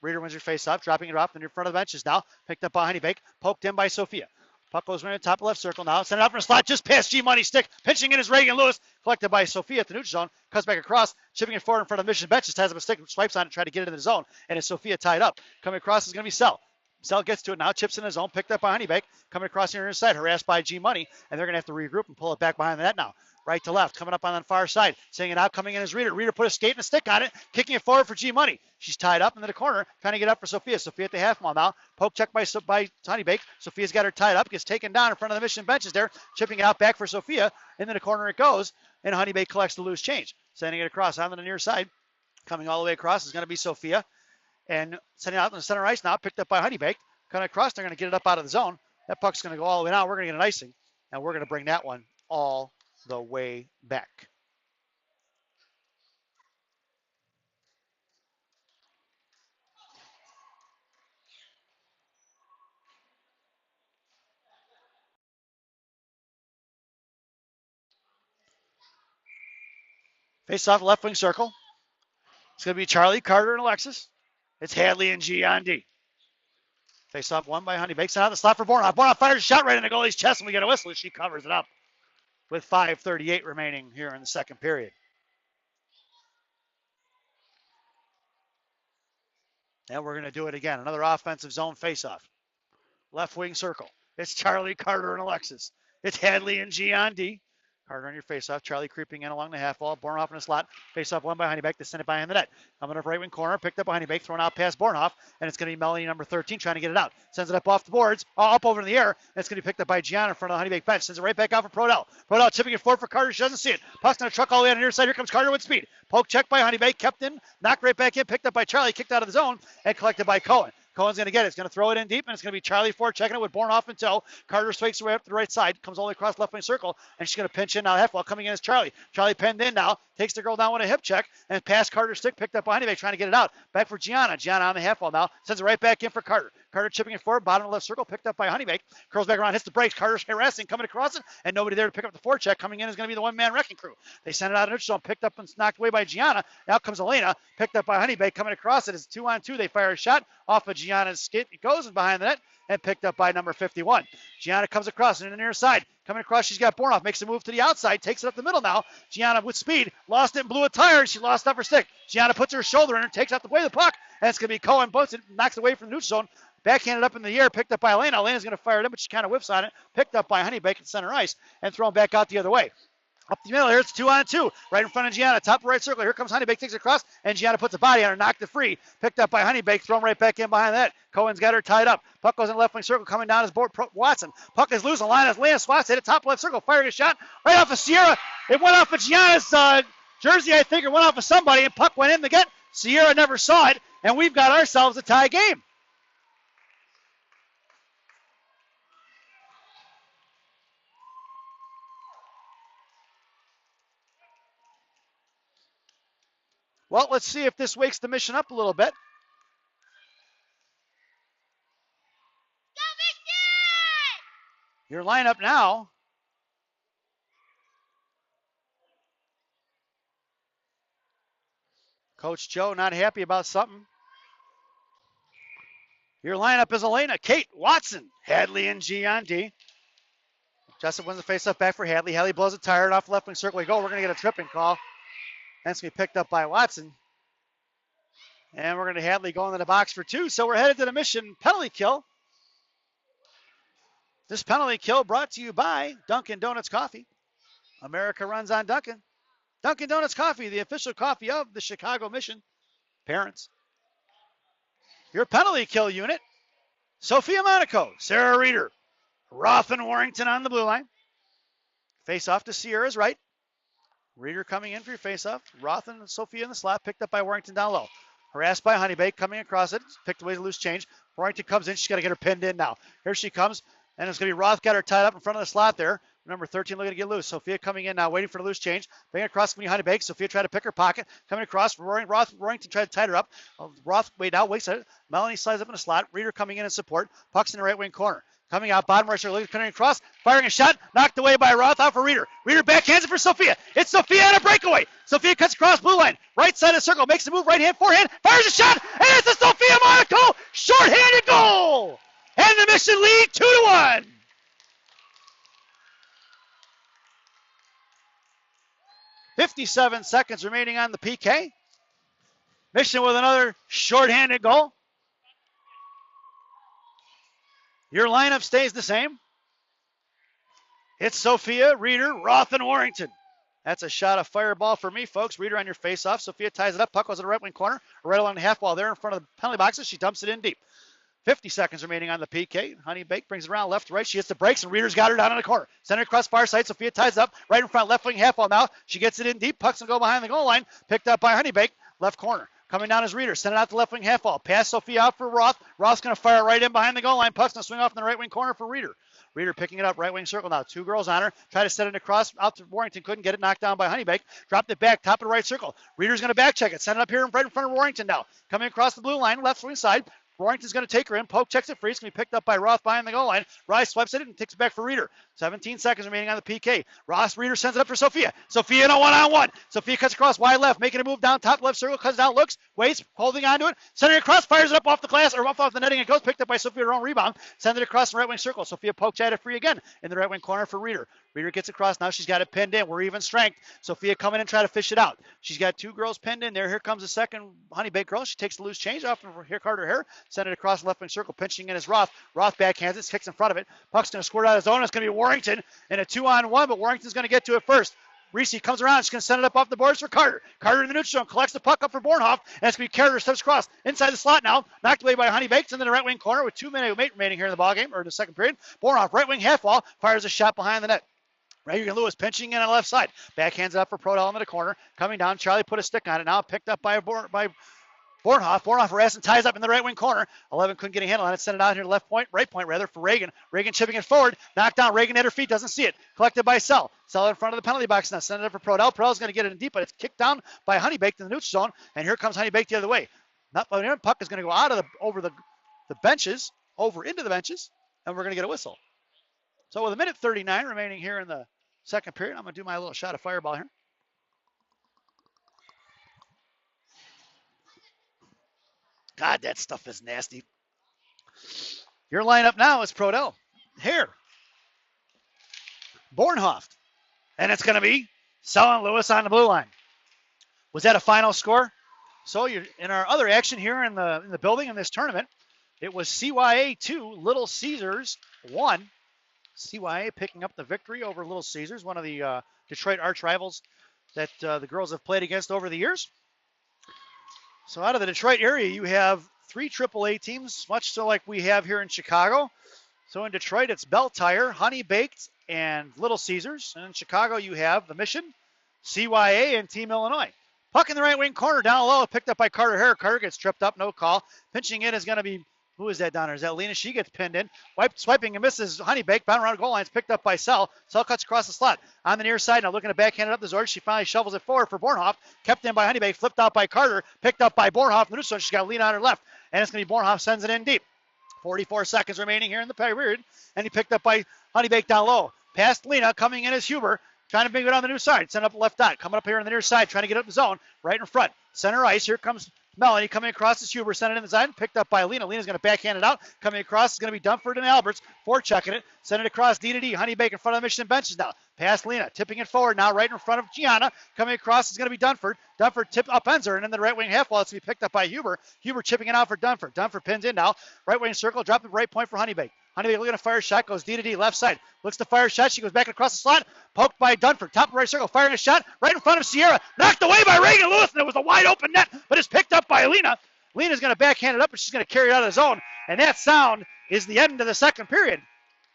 Speaker 1: Reeder wins your face-off, dropping it off in front of the benches now. Picked up by Honeybake, poked in by Sophia. Puck goes right in the top left circle now. Send it out from the slot, just past G Money stick. Pinching in is Reagan Lewis, collected by Sophia at the neutral zone. Cuts back across, chipping it forward in front of the mission benches. Ties up a stick, swipes on it, try to get it in the zone. And it's Sophia tied up. Coming across is going to be Sel. Sel gets to it now, chips in his zone, picked up by Honeybake. Coming across here inside, harassed by G Money. And they're going to have to regroup and pull it back behind the net now. Right to left, coming up on the far side. Seeing it out, coming in is Reeder. Reeder put a skate and a stick on it, kicking it forward for G Money. She's tied up into the corner, trying to get up for Sophia. Sophia at the half mile now. Poke check by Honeybake. Sophia's got her tied up, gets taken down in front of the mission benches there, chipping it out back for Sophia. Into the corner it goes, and Honeybake collects the loose change. Sending it across on the near side. Coming all the way across is going to be Sophia. And sending it out in the center ice now, picked up by Honeybake. Coming across, they're going to get it up out of the zone. That puck's going to go all the way down. We're going to get an icing, and we're going to bring that one all the way back. Face off left wing circle. It's going to be Charlie, Carter, and Alexis. It's Hadley and G on D. Face off one by Honeybake. Sent out the slot for Bornoff. Bornoff fires a shot right in the goalie's chest, and we get a whistle. She covers it up with 5:38 remaining here in the second period. And we're going to do it again. Another offensive zone face-off. Left wing circle. It's Charlie, Carter, and Alexis. It's Hadley and G on D. Carter on your face-off. Charlie creeping in along the half wall. Bornoff in a slot. Face-off one by Honeybake. They send it behind the net. Coming up right wing corner. Picked up by Honeybake. Thrown out past Bornoff. And it's going to be Melanie, number 13, trying to get it out. Sends it up off the boards. Up over in the air. And it's going to be picked up by Gianna in front of the Honeybake bench. Sends it right back out for Prodell. Prodell chipping it forward for Carter. She doesn't see it. Puck's going to truck all the way on the near side. Here comes Carter with speed. Poke check by Honeybake. Kept in. Knocked right back in. Picked up by Charlie. Kicked out of the zone. And collected by Cohen. Cohen's going to get it. He's going to throw it in deep, and it's going to be Charlie Ford checking it with Bornoff in tow. Carter swakes away up to the right side, comes all the way across left wing circle, and she's going to pinch in now half wall. Coming in is Charlie. Charlie penned in now, takes the girl down with a hip check, and past Carter's stick, picked up by Honeybake, trying to get it out. Back for Gianna. Gianna on the half wall now, sends it right back in for Carter. Carter chipping it forward, bottom left circle, picked up by Honeybake. Curls back around, hits the brakes. Carter's harassing, coming across it, and nobody there to pick up the forecheck. Coming in is going to be the one-man wrecking crew. They send it out of neutral zone, picked up and knocked away by Gianna. Now comes Elena, picked up by Honeybake, coming across it. It's 2-on-2. They fire a shot off of Gianna's skate. It goes in behind the net and picked up by number 51. Gianna comes across in the near side. Coming across, she's got Bornoff. Makes a move to the outside. Takes it up the middle now. Gianna with speed. Lost it and blew a tire. She lost off her stick. Gianna puts her shoulder in her. Takes out the way of the puck. And it's going to be Cohen. Bumps it. Knocks it away from the neutral zone. Backhanded up in the air. Picked up by Elena. Elena's going to fire it in, but she kind of whips on it. Picked up by Honeybake at center ice. And thrown back out the other way. Up the middle here, it's 2-on-2. Right in front of Gianna, top right circle. Here comes Honeybake, takes it across, and Gianna puts a body on her, knocked it free. Picked up by Honeybake, thrown right back in behind that. Cohen's got her tied up. Puck goes in the left wing circle, coming down his board. Watson. Puck is loose, line is Lana Swats hit it, top left circle, firing a shot right off of Sierra. It went off of Gianna's jersey, I think, or went off of somebody, and puck went in the get. Sierra never saw it, and we've got ourselves a tie game. Well, let's see if this wakes the mission up a little bit. Your lineup now. Coach Joe not happy about something. Your lineup is Elena, Kate, Watson, Hadley, and G on D. Jessup wins the faceoff back for Hadley. Hadley blows a tire off left wing circle. We go. We're going to get a tripping call. That's going to be picked up by Watson. And we're going to Hadley go into the box for 2. So we're headed to the mission penalty kill. This penalty kill brought to you by Dunkin' Donuts Coffee. America runs on Dunkin'. Dunkin' Donuts Coffee, the official coffee of the Chicago Mission. Parents. Your penalty kill unit. Sophia Monaco, Sarah Reeder, Roth and Warrington on the blue line. Face off to Sierra's right. Reeder coming in for your face-off. Roth and Sophia in the slot, picked up by Warrington down low. Harassed by Honeybake, coming across it, picked away the loose change. Warrington comes in, she's got to get her pinned in now. Here she comes, and it's going to be Roth, got her tied up in front of the slot there. Number 13 looking to get loose. Sophia coming in now, waiting for the loose change. Bringing across from Honeybake. Sophia tried to pick her pocket. Coming across, Warrington tried to tie her up. Roth wait out, waits it. Melanie slides up in the slot. Reeder coming in support. Puck's in the right wing corner. Coming out, bottom right, looking cutting across, firing a shot, knocked away by Roth, out for Reeder. Reeder backhands it for Sophia. It's Sophia on a breakaway. Sophia cuts across blue line, right side of the circle, makes a move, right hand, forehand, fires a shot, and it's a Sophia Monaco short-handed goal. And the Mission lead 2-1. .57 seconds remaining on the PK. Mission with another short-handed goal. Your lineup stays the same. It's Sophia, Reeder, Roth, and Warrington. That's a shot of fireball for me, folks. Reeder on your face-off. Sophia ties it up. Puck goes in the right wing corner. Right along the half wall there in front of the penalty boxes. She dumps it in deep. 50 seconds remaining on the PK. Honeybake brings it around left to right. She hits the brakes, and Reeder's got her down in the corner. Center across far side. Sophia ties up right in front, left wing half wall now. She gets it in deep. Puck's going to go behind the goal line. Picked up by Honeybake, left corner. Coming down is Reeder. Send it out to left wing half wall. Pass Sophia out for Roth. Roth's going to fire it right in behind the goal line. Puck's going to swing off in the right wing corner for Reeder. Reeder picking it up, right wing circle now. 2 girls on her. Try to set it across out to Warrington. Couldn't get it, knocked down by Honeybake. Dropped it back, top of the right circle. Reeder's going to back check it. Send it up here right in front of Warrington now. Coming across the blue line, left wing side. Warrington's going to take her in. Poke checks it free. It's going to be picked up by Roth behind the goal line. Rice swipes it and takes it back for Reeder. 17 seconds remaining on the PK. Reeder sends it up for Sophia. Sophia in a one-on-one. Sophia cuts across wide left, making a move down top left circle, cuts down, looks, waits, holding onto it, sending it across, fires it up off the glass or off the netting. It goes picked up by Sophia, her own rebound. Send it across the right wing circle. Sophia pokes at it free again in the right wing corner for Reeder. Reeder gets across. Now she's got it pinned in. We're even strength. Sophia coming in, try to fish it out. She's got 2 girls pinned in there. Here comes the second Honeybake girl. She takes the loose change off of her Carter hair. Send it across the left wing circle. Pinching in is Roth. Roth backhands it. Kicks in front of it. Puck's going to squirt out his own. It's going to be Warrington in a 2-on-1, but Warrington's going to get to it first. Reese comes around. She's going to send it up off the boards for Carter. Carter in the neutral zone. Collects the puck up for Bornhoff. And it's going to be Carter. Steps across inside the slot now. Knocked away by Honeybake. In the right wing corner with 2 minutes remaining here in the ballgame, or in the second period. Bornhoff, right wing half wall. Fires a shot behind the net. Reagan Lewis pinching in on the left side. Backhands it up for Prodell into the corner. Coming down. Charlie put a stick on it. Now picked up by Bornhoff. Bornhoff harassed and ties up in the right wing corner. 11 couldn't get a handle on it. Sent it out here to right point for Reagan. Reagan chipping it forward. Knocked down. Reagan at her feet. Doesn't see it. Collected by Sell. Sell in front of the penalty box now. Send it up for Prodell. Prodell's going to get it in deep, but it's kicked down by Honeybake in the neutral zone. And here comes Honeybake the other way. Puck is going to go out of over the benches, over into the benches, and we're going to get a whistle. So with 1:39 remaining here in the second period, I'm going to do my little shot of fireball here. God, that stuff is nasty. Your lineup now is Prodell, Hare, Bornhoft. And it's going to be St. Louis on the blue line. Was that a final score? So you're in our other action here in the building in this tournament. It was CYA 2, Little Caesars 1. CYA picking up the victory over Little Caesars, one of the Detroit arch rivals that the girls have played against over the years. So out of the Detroit area, you have 3 AAA teams, much so like we have here in Chicago. So in Detroit, it's Bell Tire, Honey Baked, and Little Caesars. And in Chicago, you have the Mission, CYA, and Team Illinois. Puck in the right wing corner, down low, picked up by Carter Hare. Carter gets tripped up, no call. Pinching in is going to be, who is that down there? Is that Lena? She gets pinned in. Swiping and misses Honey Baked, bound around goal lines, picked up by Sell. Sell cuts across the slot. On the near side, now looking to backhand it up the Zord. She finally shovels it forward for Bornhoft. Kept in by Honey Baked, flipped out by Carter, picked up by Bornhoft. The neutral, she's got Lena on her left. And it's going to be Bornhoft, sends it in deep. 44 seconds remaining here in the period. And he picked up by Honey Baked down low. Past Lena, coming in as Huber. Trying to bring it on the new side. Send up left dot. Coming up here on the near side. Trying to get up the zone. Right in front. Center ice. Here comes Melanie coming across as Huber. Send it in the side. Picked up by Lena. Lena's going to backhand it out. Coming across is going to be Dunford and Alberts. Forechecking it. Send it across D to D. Honey Baked in front of the Michigan benches now. Past Lena. Tipping it forward now. Right in front of Gianna. Coming across is going to be Dunford. Dunford tipped up ends her. And in the right wing half wall. It's going to be picked up by Huber. Huber chipping it out for Dunford. Dunford pins in now. Right wing circle. Drop it right point for Honey Baked. Honey Baked looking to fire a shot. Goes D to D. Left side. Looks to fire a shot. She goes back across the slot. Poked by Dunford. Top right circle. Firing a shot. Right in front of Sierra. Knocked away by Reagan Lewis. And it was a wide open net. But it's picked up by Lena. Lena's going to backhand it up. But she's going to carry it out of the zone. And that sound is the end of the second period.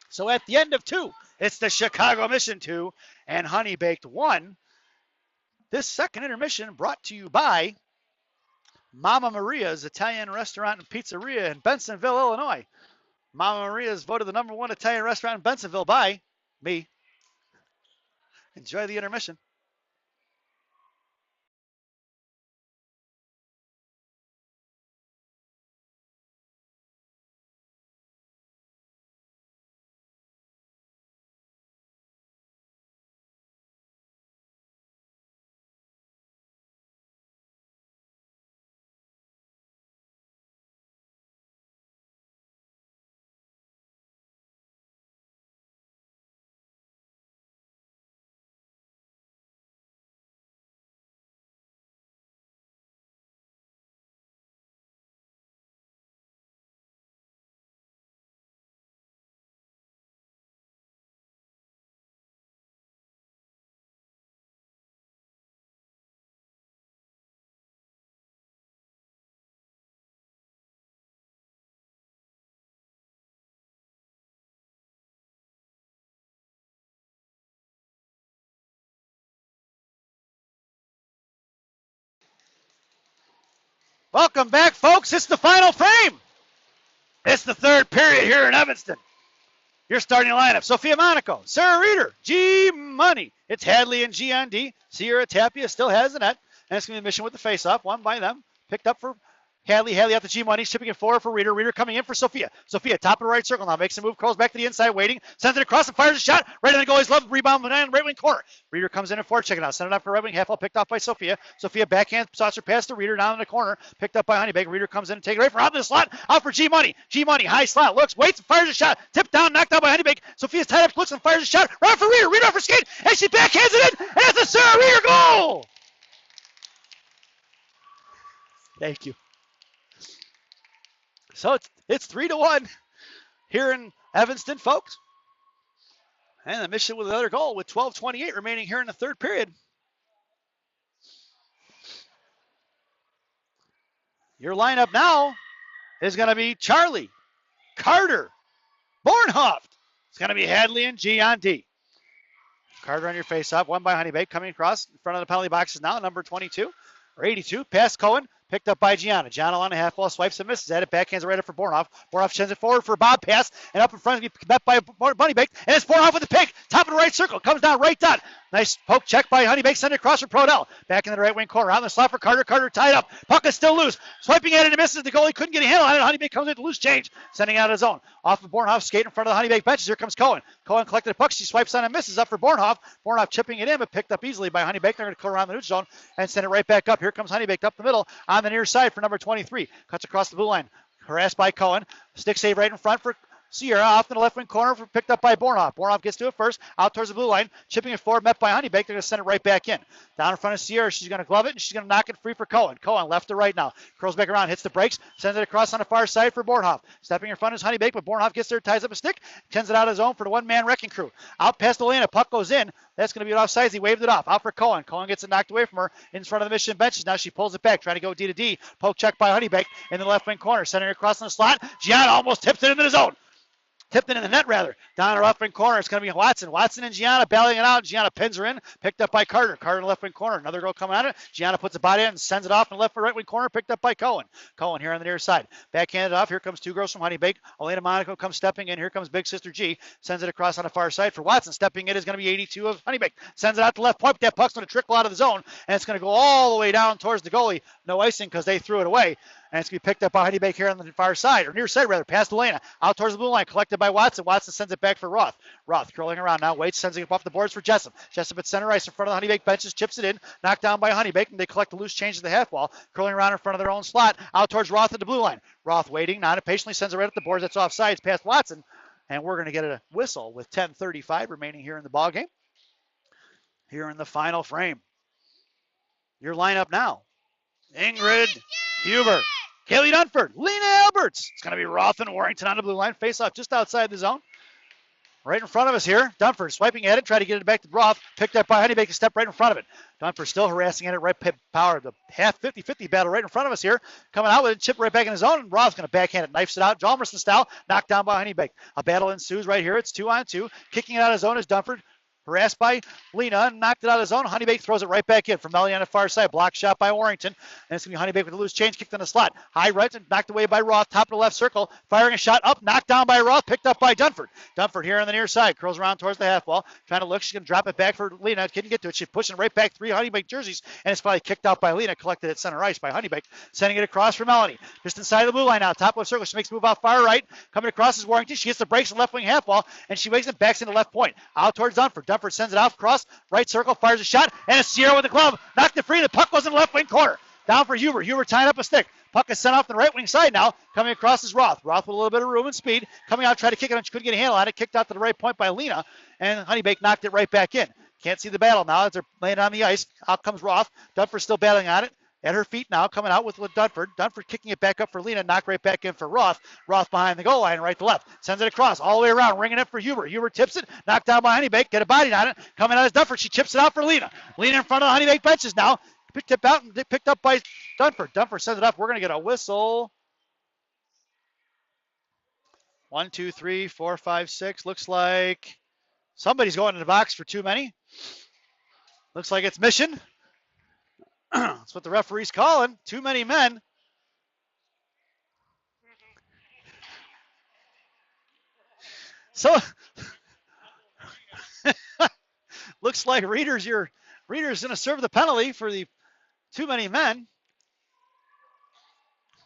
Speaker 1: So at the end of 2, it's the Chicago Mission 2 and Honey Baked 1. This second intermission brought to you by Mama Maria's Italian Restaurant and Pizzeria in Bensonville, Illinois. Mama Maria's voted the #1 Italian restaurant in Bensonville by me. Enjoy the intermission. Welcome back, folks. It's the final frame. It's the third period here in Evanston. Your starting lineup: Sophia Monaco, Sarah Reeder, G Money. It's Hadley and G on D. Sierra Tapia still has the net. And it's going to be a mission with the face-off. Won by them. Picked up for Hadley. Hadley out the G Money. Shipping it forward for Reeder. Reeder coming in for Sophia. Sophia, top of the right circle now. Makes a move. Curls back to the inside. Waiting. Sends it across and fires a shot. Right on the goalie's left. Rebound behind right wing corner. Reeder comes in and forward checking out. Send it up for right wing. Half ball picked off by Sophia. Sophia backhand. Saucer pass to Reeder down in the corner. Picked up by Honey Baked. Reeder comes in and takes it right for out in the slot. Out for G Money. G Money. High slot. Looks. Waits and fires a shot. Tipped down. Knocked out by Honey Baked. Sophia's tied up. Looks and fires a shot. Right for Reeder. Reeder off her skate. And she backhands it in. And it's a Sarah Reeder goal. Thank you. So it's 3-1 here in Evanston, folks. And the Mission with another goal with 12:28 remaining here in the third period. Your lineup now is going to be Charlie, Carter, Bornhoft. It's going to be Hadley and G on D. Carter on your face-off, won by Honey Baked, coming across in front of the penalty boxes now, number 22 or 82. Past Cohen. Picked up by Gianna. Gianna on a half ball, swipes and misses at it. Backhands it right up for Bornhoff. Bornhoff sends it forward for a bob pass. And up in front, is met by Bunny Baked. And it's Bornhoff with the pick. Top of the right circle. Comes down right dot. Nice poke check by Honey Baked. Send it across for Prodell. Back in the right wing corner. Out in the slot for Carter. Carter tied up. Puck is still loose. Swiping at it and misses. The goalie couldn't get a handle on it. Honey Baked comes in with loose change. Sending out his own. Off of Bornhoff. Skate in front of the Honey Baked benches. Here comes Cohen. Cohen collected a puck. She swipes on and misses up for Bornhoff. Bornhoff chipping it in, but picked up easily by Honey Baked. They're going to go around the neutral zone and send it right back up. Here comes Honey Baked up the middle on the near side for number 23. Cuts across the blue line. Harassed by Cohen. Stick save right in front for Sierra off in the left wing corner, picked up by Bornhoff. Bornhoff gets to it first, out towards the blue line, chipping it forward, met by Honeybeck. They're going to send it right back in. Down in front of Sierra, she's going to glove it, and she's going to knock it free for Cohen. Cohen left to right now, curls back around, hits the brakes, sends it across on the far side for Bornhoff. Stepping in front is Honeybeck, but Bornhoff gets there, ties up a stick, sends it out of his own for the one-man wrecking crew. Out past Elena, puck goes in. That's going to be an offsides. He waved it off. Out for Cohen. Cohen gets it knocked away from her in front of the Mission benches. Now she pulls it back, trying to go D to D. Poke check by Honeybeck in the left wing corner. Sending it across in the slot. Gianna almost tips it into the zone. Tipped it in the net, rather. Down in the left wing corner, it's going to be Watson. Watson and Gianna battling it out. Gianna pins her in. Picked up by Carter. Carter in the left wing corner. Another girl coming at it. Gianna puts a body in and sends it off in the left or right wing corner. Picked up by Cohen. Cohen here on the near side. Backhanded off. Here comes two girls from Honeybeck. Elena Monaco comes stepping in. Here comes Big Sister G. Sends it across on the far side for Watson. Stepping in is going to be 82 of Honeybeck. Sends it out to left point. That puck's going to trickle out of the zone. And it's going to go all the way down towards the goalie. No icing because they threw it away. And it's going to be picked up by Honeybeck here on the far side, or near side rather, past Elena, out towards the blue line, collected by Watson. Watson sends it back for Roth. Roth curling around now, waits, sends it off the boards for Jessup. Jessup at center ice in front of the Honeybeck benches, chips it in, knocked down by Honeybeck, and they collect the loose change at the half wall, curling around in front of their own slot, out towards Roth at the blue line. Roth waiting, not patiently sends it right at the boards. That's offsides past Watson, and we're going to get a whistle with 10:35 remaining here in the ball game. Here in the final frame. Your lineup now: Ingrid Huber, Kaylee Dunford, Lena Alberts. It's going to be Roth and Warrington on the blue line. Face off just outside the zone. Right in front of us here. Dunford swiping at it, try to get it back to Roth. Picked up by Honeybeck, a step right in front of it. Dunford still harassing at it, right power. The half 50-50 battle right in front of us here. Coming out with it, chip right back in his own, and Roth's going to backhand it, knifes it out. Jalmerson style, knocked down by Honeybeck. A battle ensues right here. It's 2-on-2. Kicking it out of his own is Dunford. Harassed by Lena, knocked it out of his own. Honeybeck throws it right back in from Melly on the far side. Block shot by Warrington. And it's going to be Honeybeck with a loose change, kicked in the slot. High right, and knocked away by Roth. Top of the left circle. Firing a shot up, knocked down by Roth. Picked up by Dunford. Dunford here on the near side. Curls around towards the half wall. Trying to look. She's going to drop it back for Lena. Couldn't get to it. She's pushing right back 3 Honeybeck jerseys. And it's probably kicked out by Lena. Collected at center ice by Honeybeck. Sending it across for Melanie. Just inside of the blue line now. Top left circle. She makes a move out far right. Coming across is Warrington. She gets the brakes in the left wing half wall. And she wakes it backs into left point. Out towards Dunford. Dunford sends it off across. Right circle, fires a shot, and it's Sierra with the glove. Knocked it free. The puck was in the left wing corner. Down for Huber. Huber tying up a stick. Puck is sent off the right wing side now. Coming across is Roth. Roth with a little bit of room and speed. Coming out, trying to kick it, and she couldn't get a handle on it. Kicked out to the right point by Lena, and Honeybeck knocked it right back in. Can't see the battle now as they're laying on the ice. Out comes Roth. Dunford still battling on it. At her feet now, coming out with Dunford. Dunford kicking it back up for Lena, knocked right back in for Roth. Roth behind the goal line, right to left. Sends it across, all the way around, ringing it for Huber. Huber tips it, knocked down by Honeybeck, get a body on it. Coming out is Dunford, she chips it out for Lena. Lena in front of the Honeybeck benches now. Picked it out and picked up by Dunford. Dunford sends it up, we're going to get a whistle. 1, 2, 3, 4, 5, 6. Looks like somebody's going in the box for too many. Looks like it's Mission. That's what the referee's calling. Too many men. So looks like Reader's going to serve the penalty for the too many men.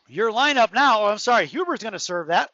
Speaker 1: Your lineup now. Oh, I'm sorry. Huber's going to serve that.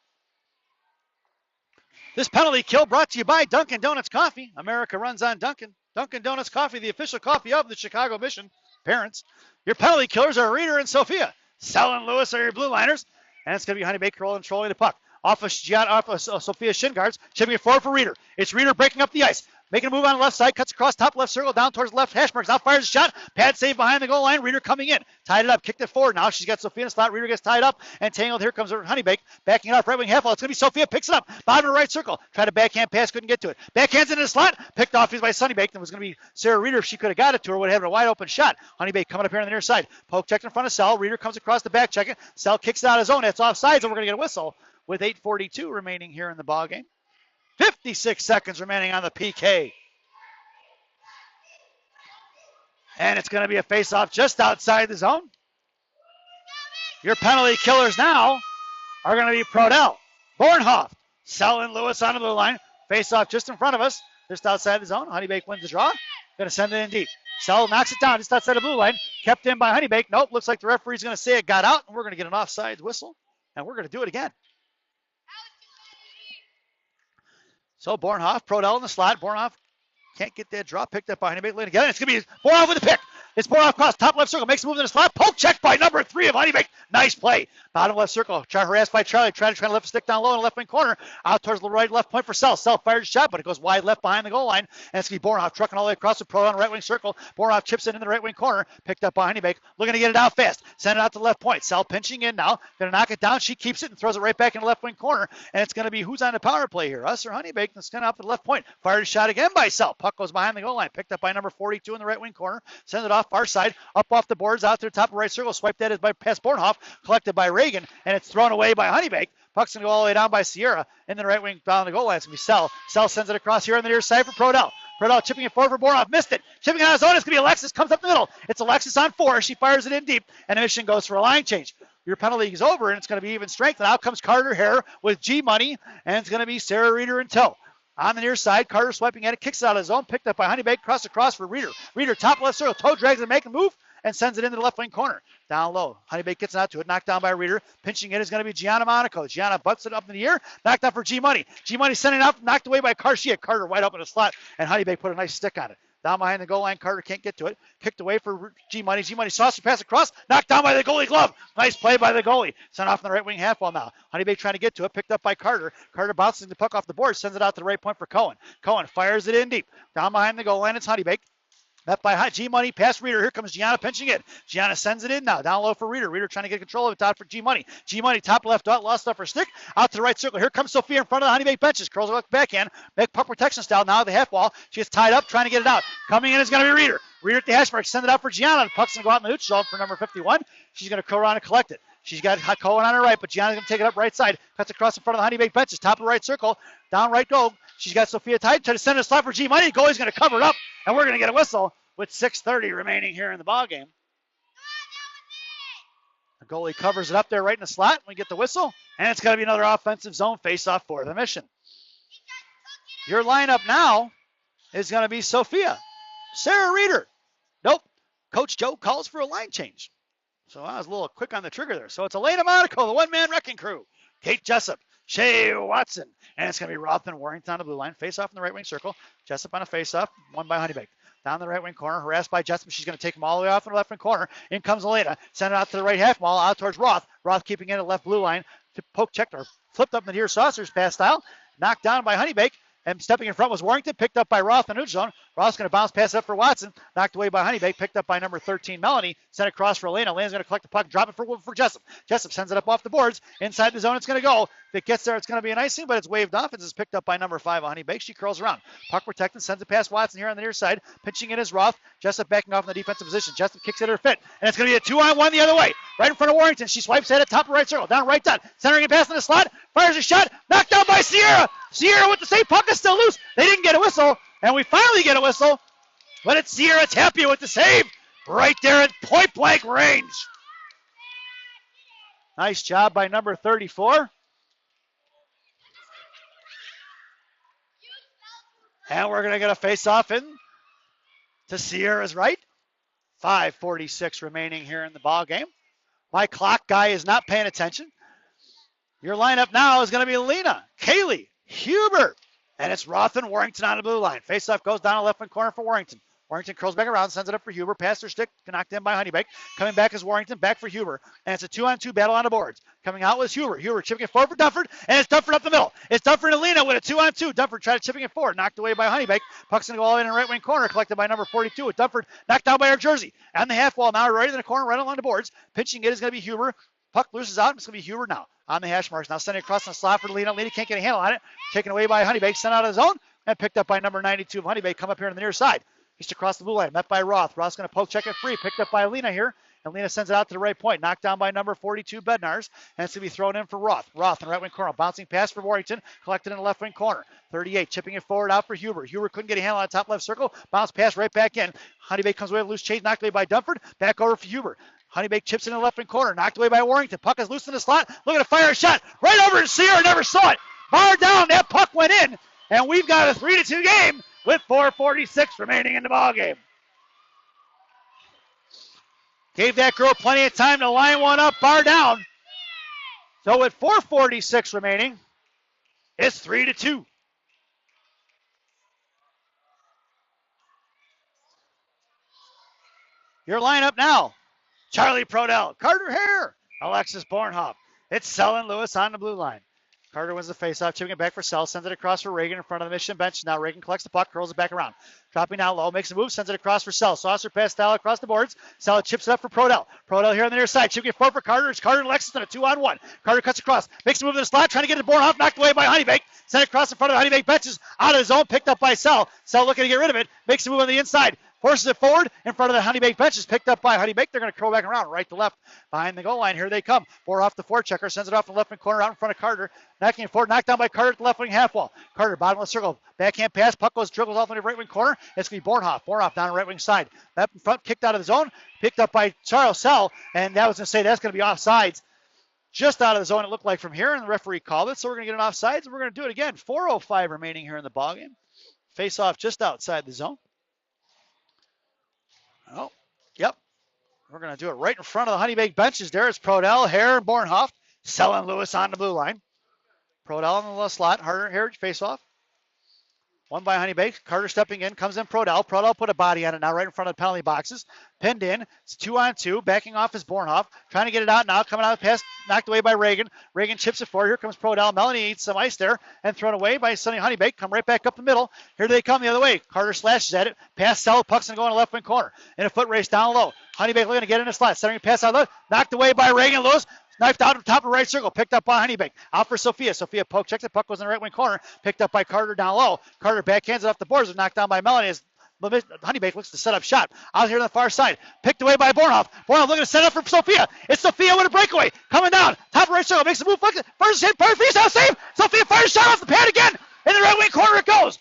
Speaker 1: This penalty kill brought to you by Dunkin' Donuts Coffee. America runs on Dunkin'. Dunkin' Donuts Coffee, the official coffee of the Chicago Mission. Parents, your penalty killers are Reader and Sophia. Sal and Lewis are your blue liners. And it's going to be Honeybeck controlling the puck. Off of Sophia's shin guards. Chipping it forward for Reader. It's Reader breaking up the ice. Making a move on the left side. Cuts across top left circle. Down towards the left hash marks. Now fires a shot. Pad save behind the goal line. Reader coming in. Tied it up. Kicked it forward. Now she's got Sophia in the slot. Reader gets tied up and tangled. Here comes Honeybeck. Backing it off right wing half wall. It's going to be Sophia. Picks it up. Bottom of the right circle. Tried a backhand pass. Couldn't get to it. Backhands into the slot. Picked off by Honeybeck. It was going to be Sarah Reader. If she could have got it to her, would have had a wide open shot. Honeybeck coming up here on the near side. Poke checked in front of Sal. Reader comes across the back check it. Sal kicks it out of his own. It's offsides, and we're going to get a whistle with 8:42 remaining here in the ball game. 56 seconds remaining on the PK. And it's going to be a face-off just outside the zone. Your penalty killers now are going to be Prodell, Bornhoff, Sell, and Lewis on the blue line. Face-off just in front of us, just outside the zone. Honeybeck wins the draw. Going to send it in deep. Sell knocks it down just outside the blue line. Kept in by Honeybeck. Nope, looks like the referee's going to say it got out, and we're going to get an offsides whistle, and we're going to do it again. So Bornhoff, Prodell in the slot. Bornhoff can't get that draw. Picked up by Honeybeck. Again, it's going to be Bornhoff with the pick. It's poured off cross, top left circle, makes a move in the slot. Poke check by number 3 of Honeybake. Nice play. Bottom left circle, harassed by Charlie, trying to lift a stick down low in the left wing corner. Out towards the right left point for Sell. Sell fires a shot, but it goes wide left behind the goal line. And it's going to be Bornoff trucking all the way across the pro on the right wing circle. Bornoff chips it in the right wing corner, picked up by Honeybake, looking to get it out fast. Send it out to the left point. Sell pinching in now, going to knock it down. She keeps it and throws it right back in the left wing corner. And it's going to be who's on the power play here, us or Honeybake? It's going out to the left point. Fired a shot again by Sell. Puck goes behind the goal line, picked up by number 42 in the right wing corner. Send it off far side, up off the boards, out to the top of the right circle. Swipe that is by past Bornhoff, collected by Reagan, and it's thrown away by Honeybake. Puck's going to go all the way down by Sierra, in the right wing down the goal line. It's going to be Sell. Sell sends it across here on the near side for Prodell. Prodell chipping it forward for Bornoff, missed it. Chipping it on his own, it's going to be Alexis, comes up the middle. It's Alexis on 4, she fires it in deep, and the mission goes for a line change. Your penalty is over, and it's going to be even strength, and out comes Carter Hare with G-Money, and it's going to be Sarah Reeder in tow. On the near side, Carter swiping at it, kicks it out of his zone, picked up by Honeybake, across for Reeder. Reeder, top left circle, toe drags and make a move, and sends it into the left wing corner. Down low. Honeybake gets it out to it, knocked down by Reeder. Pinching it is going to be Gianna Monaco. Gianna butts it up in the air, knocked out for G-Money. G-Money sending it out, knocked away by Carter. She had Carter wide up in the slot, and Honeybake put a nice stick on it. Down behind the goal line, Carter can't get to it. Kicked away for G-Money. G-Money saucer pass across, knocked down by the goalie glove. Nice play by the goalie. Sent off in the right wing half wall now. Honeybake trying to get to it, picked up by Carter. Carter bounces the puck off the board, sends it out to the right point for Cohen. Cohen fires it in deep. Down behind the goal line, it's Honeybake. Met by G-Money, past Reeder. Here comes Gianna pinching it. Gianna sends it in now. Down low for Reeder. Reeder trying to get control of it. Out for G-Money. G-Money, top left, lost off her stick. Out to the right circle. Here comes Sophia in front of the Honeybake benches. Curls her backhand. Make puck protection style now at the half wall. She is tied up, trying to get it out. Coming in is going to be Reeder. Reeder at the hash mark. Send it out for Gianna. The puck's going to go out in the neutral zone for number 51. She's going to go around and collect it. She's got Cohen on her right, but Gianna's going to take it up right side. Cuts across in front of the Honeybake benches. Top of the right circle. Down right goal. She's got Sophia tied. Trying to send it a slot for G-Money. Goalie's going to cover it up, and we're going to get a whistle with 6:30 remaining here in the ballgame. The goalie covers it up there right in the slot. We get the whistle, and it's going to be another offensive zone face-off for the Mission. Your lineup now is going to be Sophia. Sarah Reeder. Nope. Coach Joe calls for a line change. So I was a little quick on the trigger there. So it's Elena Monaco, the one-man wrecking crew. Kate Jessup. Shea Watson. And it's going to be Roth and Warrington on the blue line. Face-off in the right wing circle. Jessup on a face-off. Won by Honeybake. Down the right wing corner, harassed by Jessup. She's going to take him all the way off in the left wing corner. In comes Elena. Send it out to the right half wall, out towards Roth. Roth keeping it at left blue line. Poke checked or flipped up in the near saucers pass style. Knocked down by Honeybake. And stepping in front was Warrington, picked up by Roth in the neutral zone. Roth's going to bounce pass up for Watson. Knocked away by Honeybake, picked up by number 13, Melanie. Sent across for Elena. Elena's going to collect the puck, drop it for Jessup. Jessup sends it up off the boards. Inside the zone, it's going to go. If it gets there, it's going to be an icing, but it's waved off. It's picked up by number 5, Honeybake. She curls around. Puck protected, sends it past Watson here on the near side. Pitching it is Roth. Jessup backing off in the defensive position. Jessup kicks it her fit. And it's going to be a 2-on-1 the other way. Right in front of Warrington. She swipes at it, top of right circle. Down right dot. Centering it past in the slot. Fires a shot. Knocked down by Sierra. Sierra with the save. Puck is still loose. They didn't get a whistle. And we finally get a whistle. But it's Sierra Tapia with the save. Right there at point blank range. Nice job by number 34. And we're going to get a face-off in to Sierra's right. 5:46 remaining here in the ball game. My clock guy is not paying attention. Your lineup now is going to be Lena, Kaylee, Huber, and it's Roth and Warrington on the blue line. Face-off goes down the left wing corner for Warrington. Warrington curls back around, sends it up for Huber. Past her stick, knocked in by Honeybake. Coming back is Warrington, back for Huber. And it's a 2-on-2 battle on the boards. Coming out was Huber. Huber chipping it forward for Dunford, and it's Dunford up the middle. It's Dunford and Lena with a 2-on-2. Dunford tried chipping it forward, knocked away by Honeybake. Puck's going to go all the way in the right wing corner, collected by number 42 with Dunford. Knocked down by her jersey. On the half wall now, right in the corner, right along the boards. Pitching it is going to be Huber. Puck looses out. It's going to be Huber now on the hash marks. Now sending across the slot for Lena. Lena can't get a handle on it. Taken away by Honeybake. Sent out of the zone and picked up by number 92 of Honeybake. Come up here on the near side. He's across the blue line. Met by Roth. Roth's going to poke check it free. Picked up by Lena here. And Lena sends it out to the right point. Knocked down by number 42, Bednars. And it's going to be thrown in for Roth. Roth in the right wing corner. Bouncing pass for Warrington. Collected in the left wing corner. 38. Chipping it forward out for Huber. Huber couldn't get a handle on the top left circle. Bounce pass right back in. Honeybake comes away with a loose change. Knocked away by Dunford. Back over for Huber. Honeybake chips in the left wing corner. Knocked away by Warrington. Puck is loose in the slot. Looking to fire a shot. Right over to Sierra. Never saw it. Bar down. That puck went in. And we've got a 3-2 game with 4:46 remaining in the ball game. Gave that girl plenty of time to line one up, bar down. So with 4:46 remaining, it's 3-2. Your lineup now. Charlie Prodell, Carter Hare, Alexis Bornhoff. It's Sell and Lewis on the blue line. Carter wins the faceoff, chipping it back for Sell, sends it across for Reagan in front of the Mission bench. Now Reagan collects the puck, curls it back around. Dropping down low, makes a move, sends it across for Sell. Saucer pass Style across the boards. Sell chips it up for Prodell. Prodell here on the near side, chipping it forward for Carter. It's Carter and Alexis on a 2-on-1. Carter cuts across, makes a move in the slot, trying to get it to Bornhoff, knocked away by Honeybake. Sent it across in front of the Honeybake benches, out of the zone, picked up by Sell. Sell looking to get rid of it, makes a move on the inside. Forces it forward in front of the Honeybake benches, picked up by Honeybake. They're going to curl back around, right to left, behind the goal line. Here they come. Off the forechecker, sends it off in the left wing corner, out in front of Carter. Knocking it forward, knocked down by Carter at the left wing half wall. Carter, bottom of the circle, backhand pass. Puck goes, dribbles off in the right wing corner. It's going to be Bornhoff. Bornhoff down the right wing side. Left in front, kicked out of the zone, picked up by Charles Sell, and that was going to say that's going to be offsides. Just out of the zone, it looked like from here, and the referee called it, so we're going to get an offsides, and we're going to do it again. 4:05 remaining here in the ballgame. Face off just outside the zone. Oh, yep. We're going to do it right in front of the Honeybake benches there. It's Prodell, Hare, and Bornhoff. Sell and Lewis on the blue line. Prodell in the left slot. Hare face off. One by Honeybake. Carter stepping in. Comes in Prodell. Prodell put a body on it now right in front of the penalty boxes. Pinned in. It's 2-on-2. Backing off is Bornhoff. Trying to get it out now. Coming out of the pass. Knocked away by Reagan. Reagan chips it forward. Here comes Prodell. Melanie eats some ice there and thrown away by Sonny Honeybake. Come right back up the middle. Here they come the other way. Carter slashes at it. Pass Sell. Puck's going to go in the left wing corner. In a foot race down low. Honeybake looking to get in the slot. Centering pass out low. Knocked away by Reagan. Lewis. Knifed out of the top of the right circle. Picked up by Honeybake. Out for Sophia. Sophia poke checks it. Puck goes in the right wing corner. Picked up by Carter down low. Carter backhands it off the boards. Knocked down by Melanie as Honeybake looks to set up shot. Out here on the far side. Picked away by Bornhoff. Bornhoff looking to set up for Sophia. It's Sophia with a breakaway. Coming down. Top of the right circle. Makes a move. First hit. First out save. Sophia fires a shot off the pad again. In the right wing corner it goes.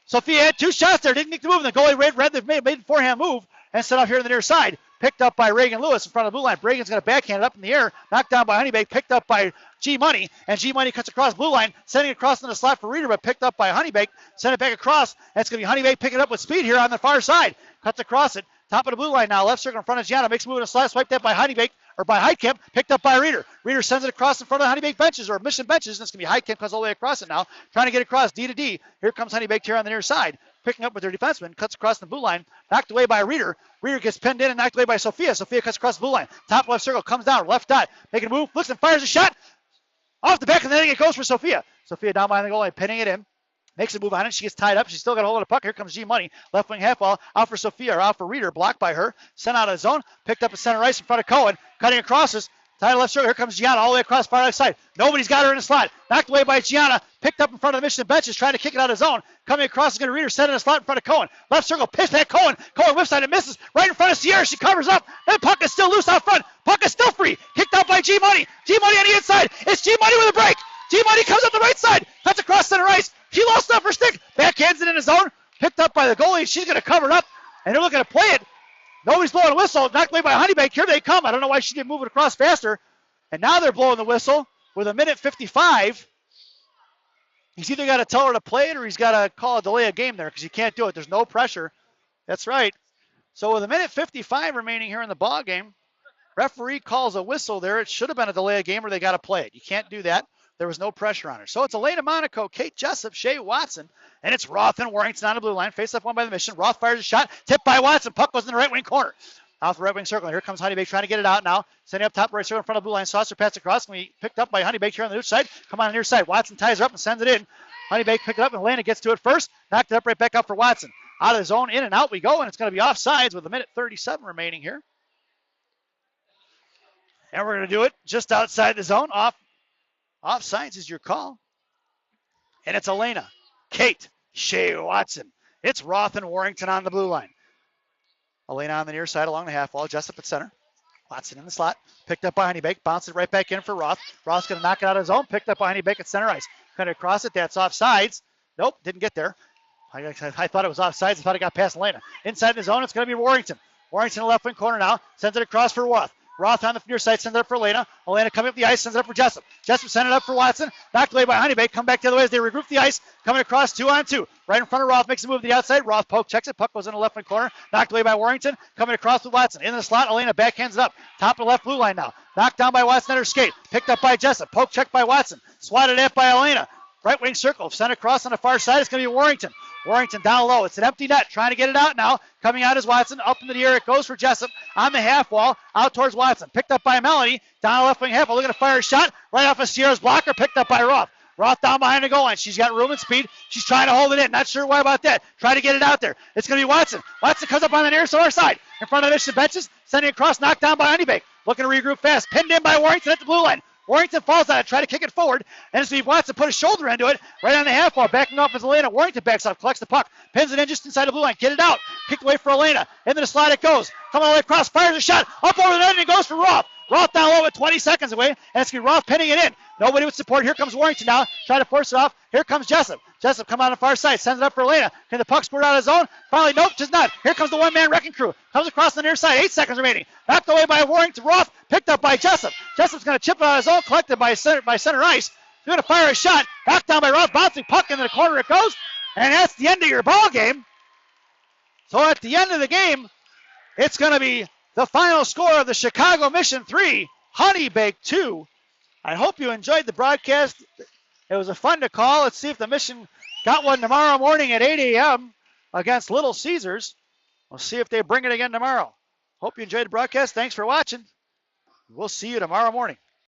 Speaker 1: Sophia had two shots there. Didn't make the move. And the goalie read made the forehand move and set up here on the near side. Picked up by Reagan Lewis in front of the blue line. Reagan's going to backhand it up in the air. Knocked down by Honeybake. Picked up by G-Money. And G-Money cuts across blue line. Sending it across in the slot for Reader, but picked up by Honeybake. Send it back across. And it's going to be Honeybake picking it up with speed here on the far side. Cuts across it. Top of the blue line now. Left circle in front of Gianna. Makes a move in the slot. Swiped that by Honeybake. Or by Heidkamp. Picked up by Reader. Reader sends it across in front of the Honeybake benches or Mission benches. And it's going to be Heidkamp comes all the way across it now. Trying to get across D to D. Here comes Honeybake here on the near side. Picking up with their defenseman, cuts across the blue line, knocked away by Reader. Reader gets pinned in and knocked away by Sophia. Sophia cuts across the blue line. Top left circle, comes down, left dot, making a move, looks and fires a shot. Off the back of the net, it goes for Sophia. Sophia down behind the goal line, pinning it in. Makes a move on it. She gets tied up. She's still got a hold of the puck. Here comes G-Money. Left wing half ball. Out for Sophia or out for Reader. Blocked by her. Sent out of the zone. Picked up at center ice in front of Cohen. Cutting across us. Tied left circle. Here comes Gianna all the way across far left side. Nobody's got her in the slot. Knocked away by Gianna. Picked up in front of the Mission benches. Trying to kick it out of zone. Coming across is going to Reader. Set in a slot in front of Cohen. Left circle. Pitch back Cohen. Cohen whips side and misses. Right in front of Sierra. She covers up. Then puck is still loose out front. Puck is still free. Kicked out by G-Money. G-Money on the inside. It's G-Money with a break. G-Money comes up the right side. Cuts across center ice. She lost off her stick. Backhands it in the zone. Picked up by the goalie. She's going to cover it up. And they're looking to play it. Nobody's blowing a whistle. Knocked away by Honeybake. Here they come. I don't know why she didn't move it across faster. And now they're blowing the whistle with 1:55. He's either got to tell her to play it or he's got to call a delay of game there because you can't do it. There's no pressure. That's right. So with 1:55 remaining here in the ball game, referee calls a whistle there. It should have been a delay of game or they got to play it. You can't do that. There was no pressure on her. So it's Elena Monaco, Kate Jessup, Shea Watson, and it's Roth and Warrington on the blue line. Face up one by the Mission. Roth fires a shot. Tipped by Watson. Puck goes in the right wing corner. Off the right wing circle. Here comes Honeybake trying to get it out now. Sending up top right circle in front of the blue line. Saucer pass across. Going to be picked up by Honeybake here on the near side. Come on the near side. Watson ties her up and sends it in. Honeybake picked it up and Elena gets to it first. Knocked it up right back out for Watson. Out of the zone, in and out we go, and it's going to be offsides with 1:37 remaining here. And we're going to do it just outside the zone. Offsides is your call. And it's Elena, Kate, Shea Watson. It's Roth and Warrington on the blue line. Elena on the near side along the half wall. Jessup at center. Watson in the slot. Picked up by Honeybake. Bounces it right back in for Roth. Roth's going to knock it out of his own. Picked up by Honeybake at center ice. Cut it across it. That's offsides. Nope, didn't get there. I thought it was offsides. I thought it got past Elena. Inside the zone, it's going to be Warrington. Warrington in the left wing corner now. Sends it across for Roth. Roth on the near side sends it up for Elena. Elena coming up the ice, sends it up for Jessup. Jessup sends it up for Watson. Knocked away by Honeybake. Come back the other way as they regroup the ice. Coming across 2-on-2. Right in front of Roth. Makes a move to the outside. Roth poke checks it. Puck goes in the left wing corner. Knocked away by Warrington. Coming across with Watson. In the slot. Elena backhands it up. Top of the left blue line now. Knocked down by Watson at her skate. Picked up by Jessup. Poke check by Watson. Swatted at by Elena. right wing circle. Sent across on the far side. It's going to be Warrington. Warrington down low. It's an empty net. Trying to get it out now. Coming out is Watson. Up into the air it goes for Jessup. On the half wall. Out towards Watson. Picked up by Melanie. Down the left wing half wall. Looking to fire a shot. Right off of Sierra's blocker. Picked up by Roth. Roth down behind the goal line. She's got room and speed. She's trying to hold it in. Not sure why about that. Trying to get it out there. It's going to be Watson. Watson comes up on the near far side. In front of the Mission benches. Sending across. Knocked down by Honeybank. Looking to regroup fast. Pinned in by Warrington at the blue line. Warrington falls on it. Try to kick it forward. And it's going to be Watson. Put a shoulder into it. Right on the half wall. Backing off is Elena. Warrington backs up. Collects the puck. Pins it in just inside the blue line. Get it out. Kicked away for Elena. Into the slide it goes. Coming all the way across. Fires a shot. Up over the net and it goes for Roth. Roth down low with 20 seconds away. And it's going to be Roth pinning it in. Nobody with support. Here comes Warrington now. Trying to force it off. Here comes Jessup. Jessup come on the far side. Sends it up for Elena. Can the puck squirt out of zone? Finally, nope, just not. Here comes the one-man wrecking crew. Comes across the near side. 8 seconds remaining. Knocked away by Warrington. Roth picked up by Jessup. Jessup's going to chip it out of zone. Collected by center ice. He's going to fire a shot. Knocked down by Roth. Bouncing puck into the corner it goes. And that's the end of your ball game. So at the end of the game, it's going to be the final score of the Chicago Mission 3, Honeybake 2. I hope you enjoyed the broadcast. It was a fun to call. Let's see if the Mission got one tomorrow morning at 8 a.m. against Little Caesars. We'll see if they bring it again tomorrow. Hope you enjoyed the broadcast. Thanks for watching. We'll see you tomorrow morning.